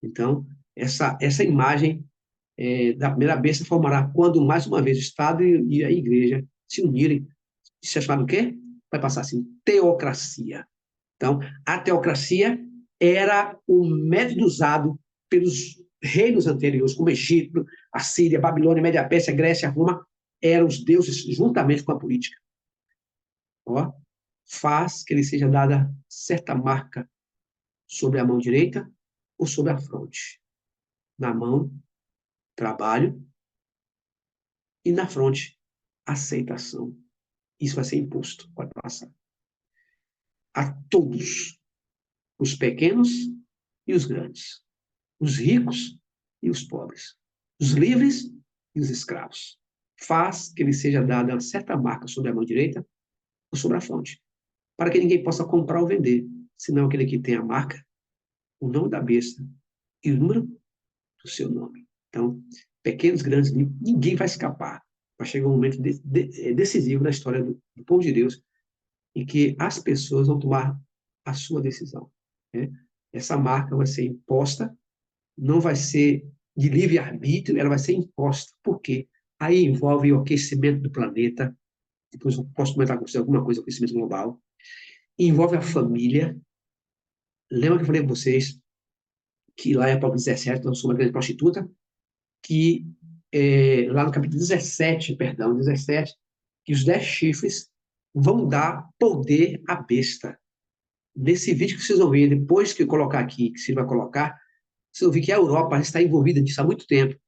Então, essa imagem da primeira besta formará quando, mais uma vez, o Estado e a Igreja se unirem. Isso é chamado o quê? Vai passar assim, teocracia. Então, a teocracia era o método usado pelos reinos anteriores, como Egito, Assíria, Babilônia, Média Pérsia, Grécia, Roma, eram os deuses juntamente com a política. Ó, faz que lhe seja dada certa marca sobre a mão direita ou sobre a fronte. Na mão, trabalho, e na fronte, aceitação. Isso vai ser imposto, pode passar. A todos, os pequenos e os grandes, os ricos e os pobres, os livres e os escravos. Faz que lhe seja dada uma certa marca sobre a mão direita ou sobre a fronte, para que ninguém possa comprar ou vender, senão aquele que tem a marca, o nome da besta e o número do seu nome. Então, pequenos, grandes, ninguém vai escapar. Vai chegar um momento decisivo na história do povo de Deus, em que as pessoas vão tomar a sua decisão. Né? Essa marca vai ser imposta, não vai ser de livre-arbítrio, ela vai ser imposta. Por quê? Aí envolve o aquecimento do planeta, depois eu posso comentar com você alguma coisa do aquecimento global, envolve a família. Lembra que eu falei para vocês que lá em Apocalipse 17, eu sou uma grande prostituta, que lá no capítulo 17, perdão, 17, que os 10 chifres vão dar poder à besta. Nesse vídeo que vocês vão ver, depois que eu colocar aqui, que você vai colocar, vocês vão ver que a Europa está envolvida nisso há muito tempo.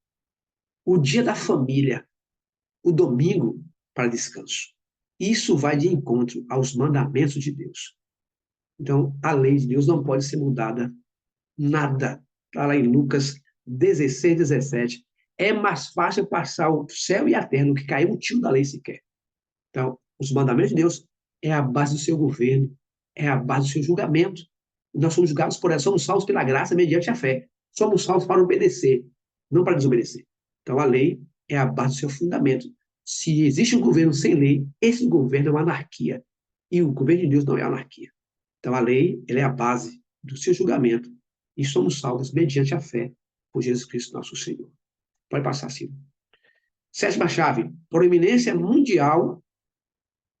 O dia da família, o domingo para descanso. Isso vai de encontro aos mandamentos de Deus. Então, a lei de Deus não pode ser mudada. Nada. Está lá em Lucas 16, 17. É mais fácil passar o céu e a terra do que cair um tiro da lei sequer. Então, os mandamentos de Deus é a base do seu governo, é a base do seu julgamento. Nós somos julgados por ela, somos salvos pela graça mediante a fé. Somos salvos para obedecer, não para desobedecer. Então, a lei é a base do seu fundamento. Se existe um governo sem lei, esse governo é uma anarquia. E o governo de Deus não é anarquia. Então, a lei ela é a base do seu julgamento. E somos salvos mediante a fé por Jesus Cristo, nosso Senhor. Pode passar, Ciro. Sétima chave, proeminência mundial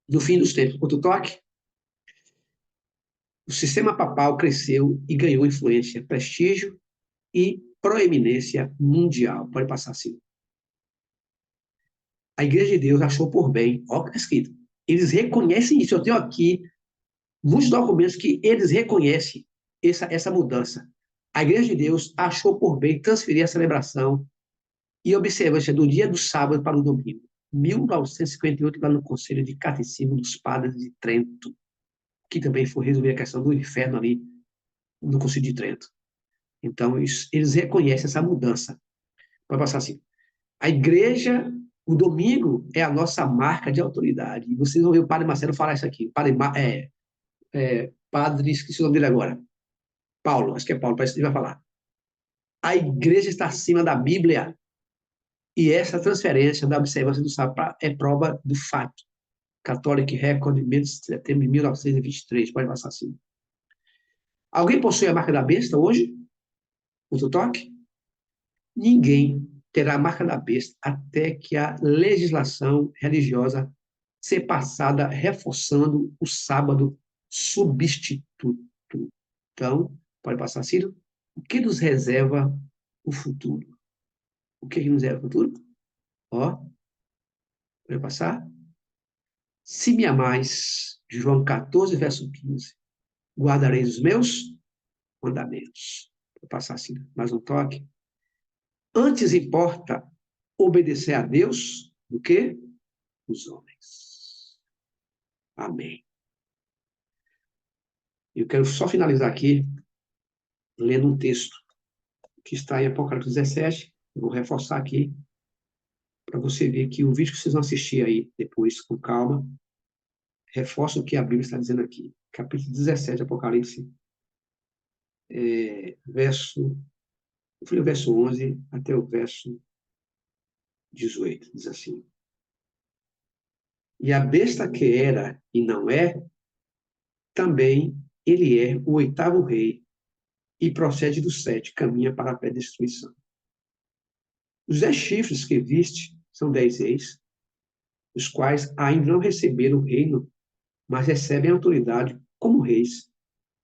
do fim dos tempos. Outro toque. O sistema papal cresceu e ganhou influência, prestígio e proeminência mundial. Pode passar, Ciro. A Igreja de Deus achou por bem, ó, que está escrito. Eles reconhecem isso. Eu tenho aqui muitos documentos que eles reconhecem essa mudança. A Igreja de Deus achou por bem transferir a celebração e observância do dia do sábado para o domingo. 1958, lá no Conselho de Catecismo dos Padres de Trento, que também foi resolver a questão do inferno ali no Conselho de Trento. Então, eles reconhecem essa mudança. Vai passar assim. A igreja, o domingo, é a nossa marca de autoridade. E vocês vão ver o padre Marcelo falar isso aqui. Padre, esqueci o nome dele agora. Paulo, acho que é Paulo, parece que ele vai falar. A igreja está acima da Bíblia. E essa transferência da observância do sábado é prova do fato. Catholic Record, mês de setembro de 1923. Pode passar assim. Alguém possui a marca da besta hoje? Outro toque? Ninguém terá a marca da besta até que a legislação religiosa seja passada reforçando o sábado substituto. Então, pode passar, Ciro? O que nos reserva o futuro? O que nos reserva o futuro? Ó, pode passar? Se me amais, João 14, verso 15, guardareis os meus mandamentos. Vou passar assim, mais um toque. Antes importa obedecer a Deus do que os homens. Amém. Eu quero só finalizar aqui lendo um texto que está em Apocalipse 17. Eu vou reforçar aqui para você ver que o vídeo que vocês vão assistir aí depois, com calma, reforça o que a Bíblia está dizendo aqui. Capítulo 17, Apocalipse, verso... Eu falei o verso 11 até o verso 18, diz assim. E a besta que era e não é, também ele é o oitavo rei e procede do 7, caminha para a destruição. Os 10 chifres que viste são 10 reis, os quais ainda não receberam o reino, mas recebem autoridade como reis,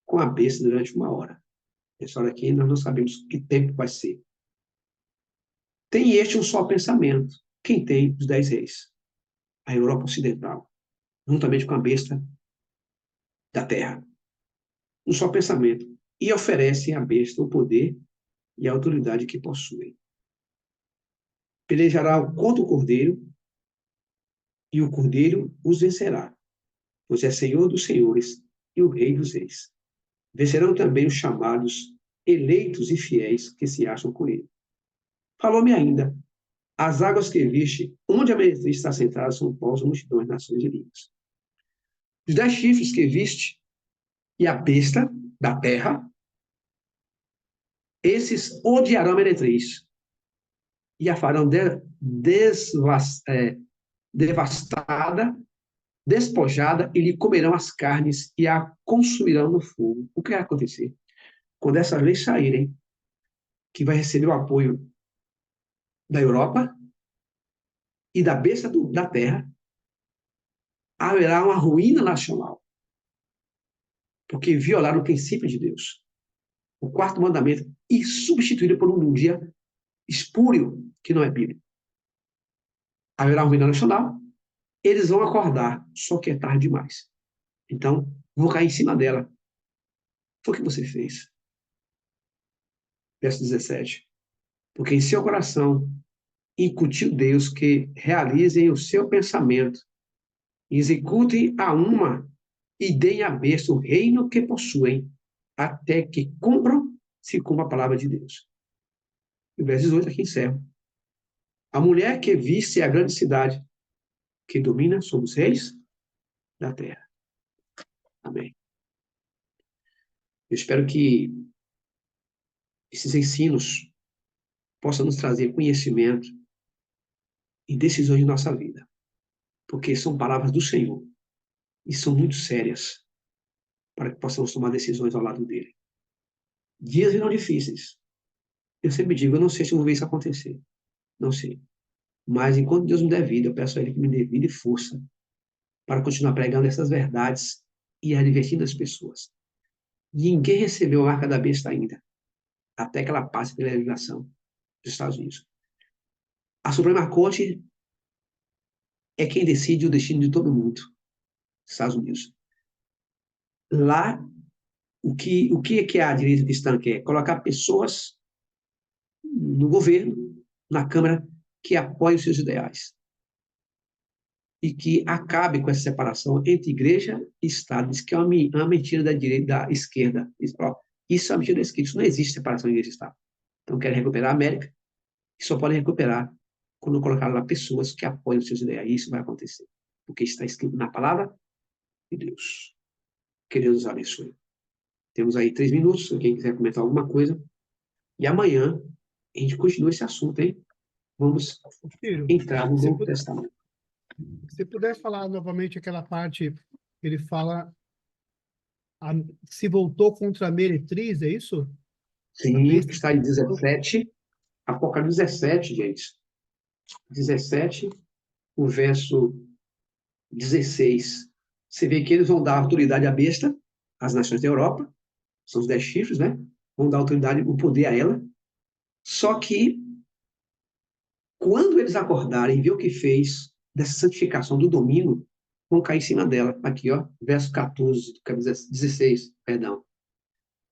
com a besta durante 1 hora. Essa hora aqui nós não sabemos que tempo vai ser. Tem este um só pensamento. Quem tem os 10 reis? A Europa Ocidental, juntamente com a besta da terra. Um só pensamento. E oferecem à besta o poder e a autoridade que possuem. Pelejará contra o cordeiro, e o cordeiro os vencerá, pois é Senhor dos senhores e o Rei dos reis. Vencerão também os chamados eleitos e fiéis que se acham com ele. Falou-me ainda, as águas que viste, onde a meretriz está sentada, são povos, multidões, nações e línguas. Os 10 chifres que viste, e a besta da terra, esses odiarão a meretriz, e a farão devastada, despojada, e lhe comerão as carnes e a consumirão no fogo. O que vai acontecer? Quando essas leis saírem, que vai receber o apoio da Europa e da besta da terra, haverá uma ruína nacional, porque violaram o princípio de Deus, o 4º mandamento, e substituíram por um dia espúrio, que não é bíblico. Haverá uma ruína nacional, eles vão acordar, só que é tarde demais. Então, vou cair em cima dela. Foi o que você fez. Verso 17. Porque em seu coração incutiu Deus que realizem o seu pensamento, executem a uma e deem à besta o reino que possuem, até que se cumpra a palavra de Deus. E o verso 18 aqui encerra. A mulher que visse a grande cidade, que domina sobre os reis da terra. Amém. Eu espero que esses ensinos possam nos trazer conhecimento e decisões de nossa vida, porque são palavras do Senhor e são muito sérias para que possamos tomar decisões ao lado dele. Dias virão difíceis. Eu sempre digo, eu não sei se eu vou ver isso acontecer. Não sei. Mas enquanto Deus me der vida, eu peço a Ele que me dê vida e força para continuar pregando essas verdades e advertindo as pessoas. Ninguém recebeu a marca da besta ainda, até que ela passe pela legislação dos Estados Unidos. A Suprema Corte é quem decide o destino de todo mundo, Estados Unidos. Lá, o que a direita cristã quer? Colocar pessoas no governo, na Câmara, que apoiem os seus ideais. E que acabe com essa separação entre igreja e Estado. Diz que é uma mentira da direita, da esquerda. Isso é uma mentira da esquerda. Isso não existe separação de igreja e Estado. Então, querem recuperar a América, e só podem recuperar quando colocar lá pessoas que apoiam os seus ideais. E isso vai acontecer. Porque está escrito na palavra de Deus. Que Deus nos abençoe. Temos aí 3 minutos, se quem quiser comentar alguma coisa. E amanhã a gente continua esse assunto, hein? Vamos Filho, entrar no Novo Testamento. se puder falar novamente aquela parte, ele fala, se voltou contra a meretriz, é isso? Sim, besta- está em 17, Apocalipse 17, gente. 17, o verso 16. Você vê que eles vão dar autoridade à besta, às nações da Europa, são os 10 chifres, né? Vão dar autoridade, o poder a ela. Só que, quando eles acordarem e ver o que fez dessa santificação do domínio, vão cair em cima dela. Aqui, ó, verso 14, 16, perdão.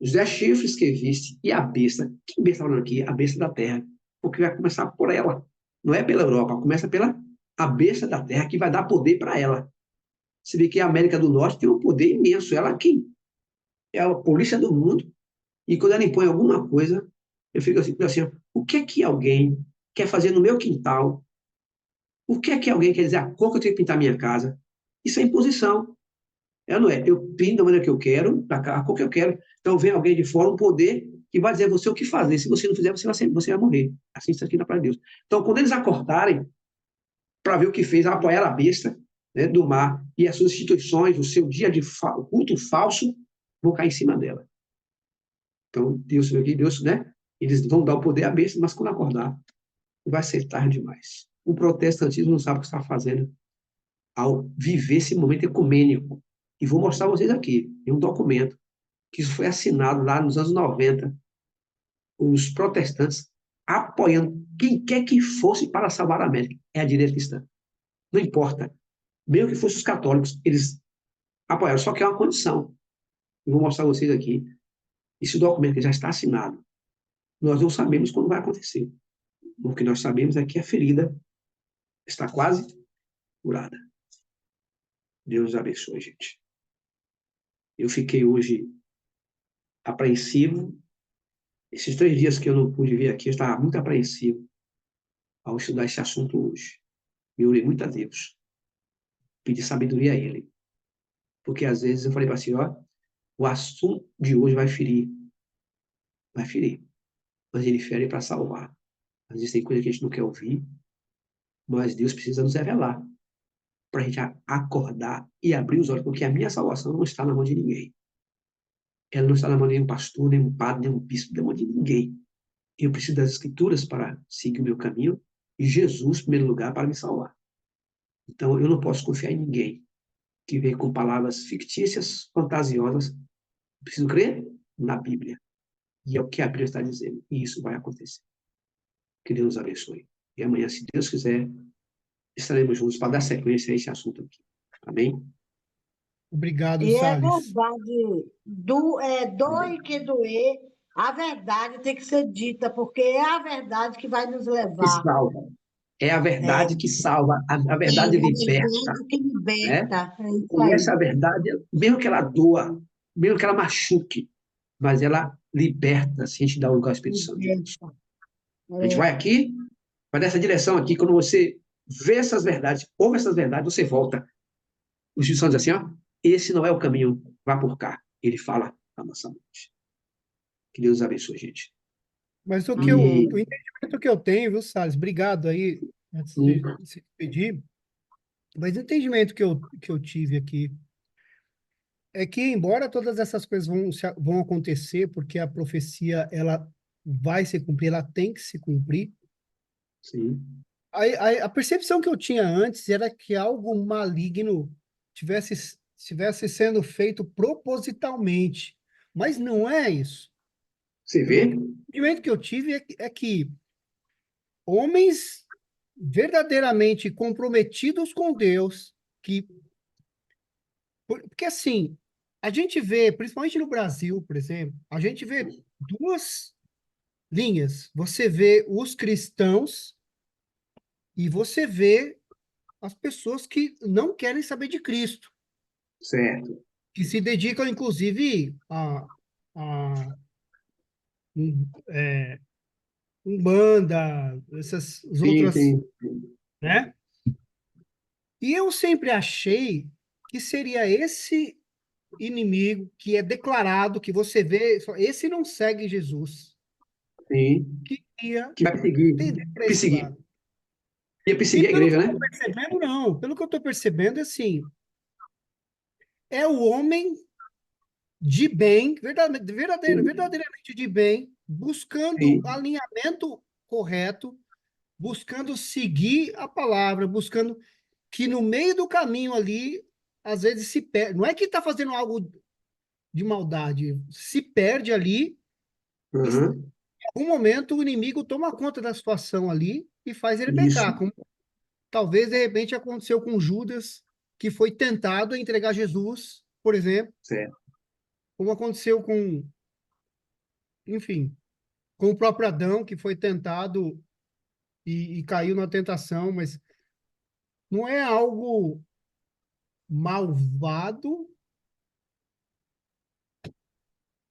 Os 10 chifres que viste e a besta. Que besta falando aqui? A besta da terra. Porque vai começar por ela. Não é pela Europa, começa pela a besta da terra, que vai dar poder para ela. Você vê que a América do Norte tem um poder imenso. Ela quem? É a polícia do mundo. E quando ela impõe alguma coisa, eu fico assim, o que é que alguém quer fazer no meu quintal? O que é que alguém quer dizer a cor que eu tenho que pintar minha casa? Isso é imposição. Não é? Eu pinto da maneira que eu quero, a cor que eu quero. Então vem alguém de fora, um poder, que vai dizer a você o que fazer. Se você não fizer, você vai morrer. Assim está aqui na palavra de Deus. Então, quando eles acordarem para ver o que fez, apoiar a besta, né, do mar e as suas instituições, o seu dia de culto falso, vão cair em cima dela. Então, Deus, né? Eles vão dar o poder à besta, mas quando acordar, vai ser tarde demais. O protestantismo não sabe o que está fazendo ao viver esse momento ecumênico. E vou mostrar a vocês aqui, em um documento, que isso foi assinado lá nos anos 90, os protestantes apoiando quem quer que fosse para salvar a América. É a direita cristã. Não importa. Mesmo que fossem os católicos, eles apoiaram. Só que é uma condição. Eu vou mostrar a vocês aqui. Esse documento que já está assinado. Nós não sabemos quando vai acontecer. O que nós sabemos é que a ferida está quase curada. Deus abençoe, gente. Eu fiquei hoje apreensivo. Esses 3 dias que eu não pude vir aqui, eu estava muito apreensivo ao estudar esse assunto hoje. Eu orei muito a Deus. Pedi sabedoria a Ele. Porque às vezes eu falei para assim, ó, o assunto de hoje vai ferir. Vai ferir. Mas Ele fere para salvar. Às vezes tem coisa que a gente não quer ouvir, mas Deus precisa nos revelar para a gente acordar e abrir os olhos, porque a minha salvação não está na mão de ninguém. Ela não está na mão de nenhum pastor, nenhum padre, nenhum bispo, na mão de ninguém. Eu preciso das Escrituras para seguir o meu caminho e Jesus, em primeiro lugar, para me salvar. Então, eu não posso confiar em ninguém que vem com palavras fictícias, fantasiosas. Eu preciso crer na Bíblia. E é o que a Bíblia está dizendo. E isso vai acontecer. Que Deus nos abençoe. E amanhã, se Deus quiser, estaremos juntos para dar sequência a esse assunto aqui. Amém? Obrigado, E é Salles. verdade, doe que doer, a verdade tem que ser dita, porque é a verdade que vai nos Que levar. salva. É a verdade que salva. A É verdade a liberta. verdade que Né? liberta. É isso Conhece aí. a verdade, mesmo que ela doa, mesmo que ela machuque, mas ela liberta se a gente dá o lugar ao Espírito Santo de Deus. Liberta. A gente vai aqui, vai nessa direção aqui, quando você vê essas verdades, ouve essas verdades, você volta. O Espírito Santo diz assim, ó, esse não é o caminho, vá por cá. Ele fala na nossa mente. Que Deus abençoe, gente. Mas o E, entendimento que eu tenho, viu, Salles? Obrigado aí, antes de se despedir. Mas o entendimento que eu tive aqui é que, embora todas essas coisas vão acontecer, porque a profecia ela vai se cumprir, ela tem que se cumprir, sim, a percepção que eu tinha antes era que algo maligno estivesse sendo feito propositalmente. Mas não é isso. você Pelo vê? entendimento que eu tive é que homens verdadeiramente comprometidos com Deus, porque assim, a gente vê, principalmente no Brasil, por exemplo, a gente vê duas linhas. Você vê os cristãos e você vê as pessoas que não querem saber de Cristo, Certo. que se dedicam, inclusive, a Umbanda, essas as Sim, outras, sim. né? E eu sempre achei que seria esse inimigo que é declarado, que você vê, esse não segue Jesus, Sim. que ia Que vai perseguir. tender para esse Perseguir. lado. Ia E perseguir a pelo que igreja, eu né? estou percebendo, não. Pelo que eu estou percebendo, assim, é o homem de bem, verdadeiramente de bem, buscando Sim. alinhamento correto, buscando seguir a palavra, buscando que no meio do caminho ali, às vezes se perde. Não é que está fazendo algo de maldade, se perde ali, e em Uhum. algum momento o inimigo toma conta da situação ali e faz ele Isso. pecar, como talvez de repente aconteceu com Judas, que foi tentado a entregar Jesus, por exemplo, Certo. como aconteceu com, enfim, com o próprio Adão, que foi tentado e caiu na tentação, mas não é algo malvado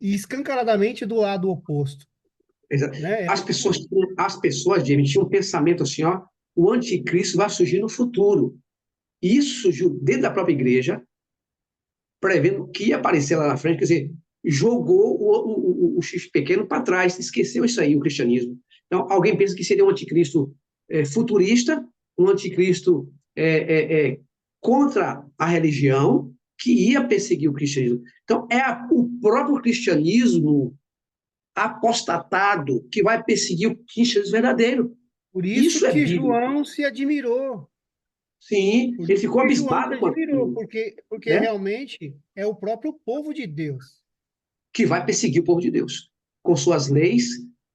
e escancaradamente do lado oposto, Exato. né? As pessoas, Jamie, tinham um pensamento assim, ó, o anticristo vai surgir no futuro. E isso surgiu dentro da própria igreja, prevendo que ia aparecer lá na frente, quer dizer, jogou o X pequeno para trás, esqueceu isso aí, o cristianismo. Então, alguém pensa que seria um anticristo futurista, um anticristo contra a religião, que ia perseguir o cristianismo. Então, o próprio cristianismo apostatado que vai perseguir o cristianismo verdadeiro. Por Isso isso é que bíblico. João se admirou. Sim, Por ele isso ficou que João se abismado com admirou, aquilo, porque né? realmente é o próprio povo de Deus. Que vai perseguir o povo de Deus, com suas leis,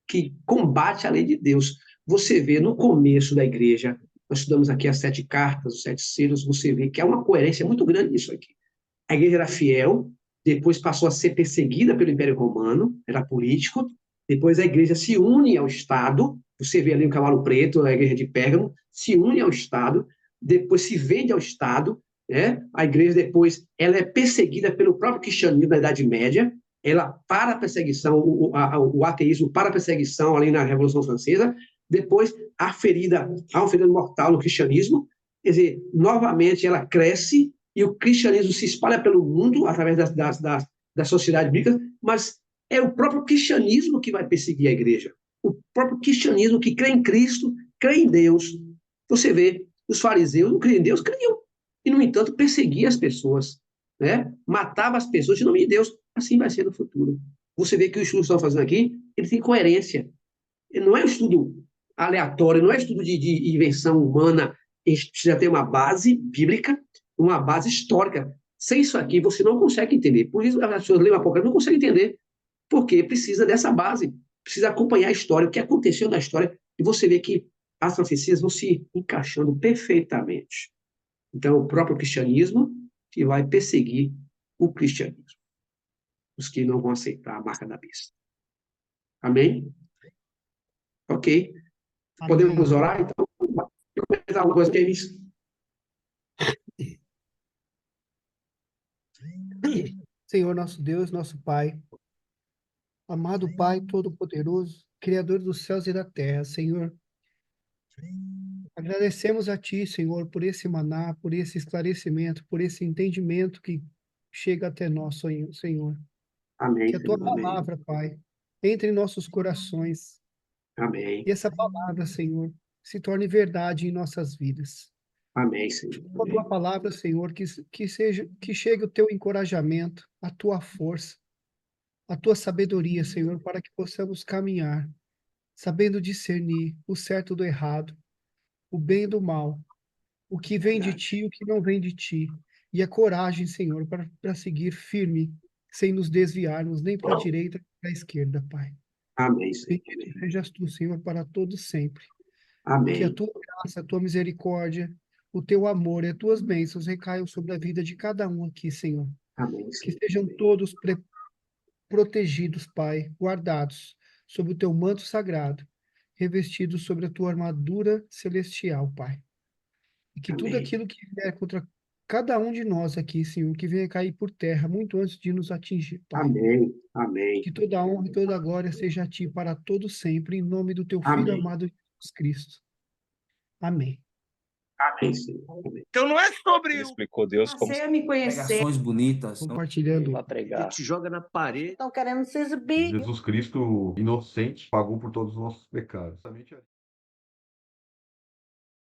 que combate a lei de Deus. Você vê no começo da igreja, nós estudamos aqui as 7 cartas, os 7 selos, você vê que há uma coerência muito grande nisso aqui. A igreja era fiel, depois passou a ser perseguida pelo Império Romano, era político, depois a igreja se une ao Estado, você vê ali o cavalo preto, a igreja de Pérgamo, se une ao Estado, depois se vende ao Estado, né? A igreja depois ela é perseguida pelo próprio cristianismo da Idade Média, ela para a perseguição, o ateísmo para a perseguição ali na Revolução Francesa, depois há uma ferida mortal no cristianismo, quer dizer, novamente ela cresce e o cristianismo se espalha pelo mundo através das sociedades bíblicas, mas é o próprio cristianismo que vai perseguir a igreja. O próprio cristianismo que crê em Cristo, crê em Deus. Você vê, os fariseus não criam em Deus, criam. E, no entanto, perseguia as pessoas, né? Matava as pessoas em nome de Deus. Assim vai ser no futuro. Você vê que o estudo que estão fazendo aqui, ele tem coerência. Ele não é um estudo aleatório, não é um estudo de invenção humana. A gente precisa ter uma base bíblica, uma base histórica. Sem isso aqui, você não consegue entender. Por isso, as pessoas leem o Apocalipse e não conseguem entender. Porque precisa dessa base, precisa acompanhar a história, o que aconteceu na história, e você vê que as profecias vão se encaixando perfeitamente. Então, o próprio cristianismo que vai perseguir o cristianismo, os que não vão aceitar a marca da besta. Amém? Ok. Podemos Amém. orar, então? Mais alguma coisa que é isso? Senhor nosso Deus, nosso Pai, amado Pai Todo-Poderoso, Criador dos céus e da terra, Senhor, agradecemos a Ti, Senhor, por esse maná, por esse esclarecimento, por esse entendimento que chega até nós, Senhor. Amém, Que a Tua Senhor. Amém. palavra, Pai, entre em nossos corações Amém. e essa palavra, Senhor, se torne verdade em nossas vidas. Amém, Senhor. Com a Tua palavra, Senhor, que chegue o Teu encorajamento, a Tua força, a Tua sabedoria, Senhor, para que possamos caminhar, sabendo discernir o certo do errado, o bem do mal, o que vem de Verdade. Ti e o que não vem de Ti, e a coragem, Senhor, para seguir firme, sem nos desviarmos nem para a direita nem para a esquerda, Pai. Amém, Senhor. Bendito sejas Tu, Senhor, para todos sempre. Que a Amém. Tua graça, a Tua misericórdia, o Teu amor e as Tuas bênçãos recaiam sobre a vida de cada um aqui, Senhor. Amém, Que Senhor. sejam todos protegidos, Pai, guardados sob o Teu manto sagrado, revestidos sobre a Tua armadura celestial, Pai. E que tudo Amém. aquilo que vier contra cada um de nós aqui, Senhor, que venha cair por terra muito antes de nos atingir, Pai. Amém. Amém. Que toda a honra e toda a glória seja a Ti para todo sempre, em nome do Teu Filho Amém. amado Jesus Cristo. Amém. Amém, Senhor. Amém. Então não é sobre Ele explicou Deus como Passei a me conhecer. Pregações bonitas, não Compartilhando. para pregar. te joga na parede. Estão querendo se exibir. Jesus Cristo, inocente, pagou por todos os nossos pecados.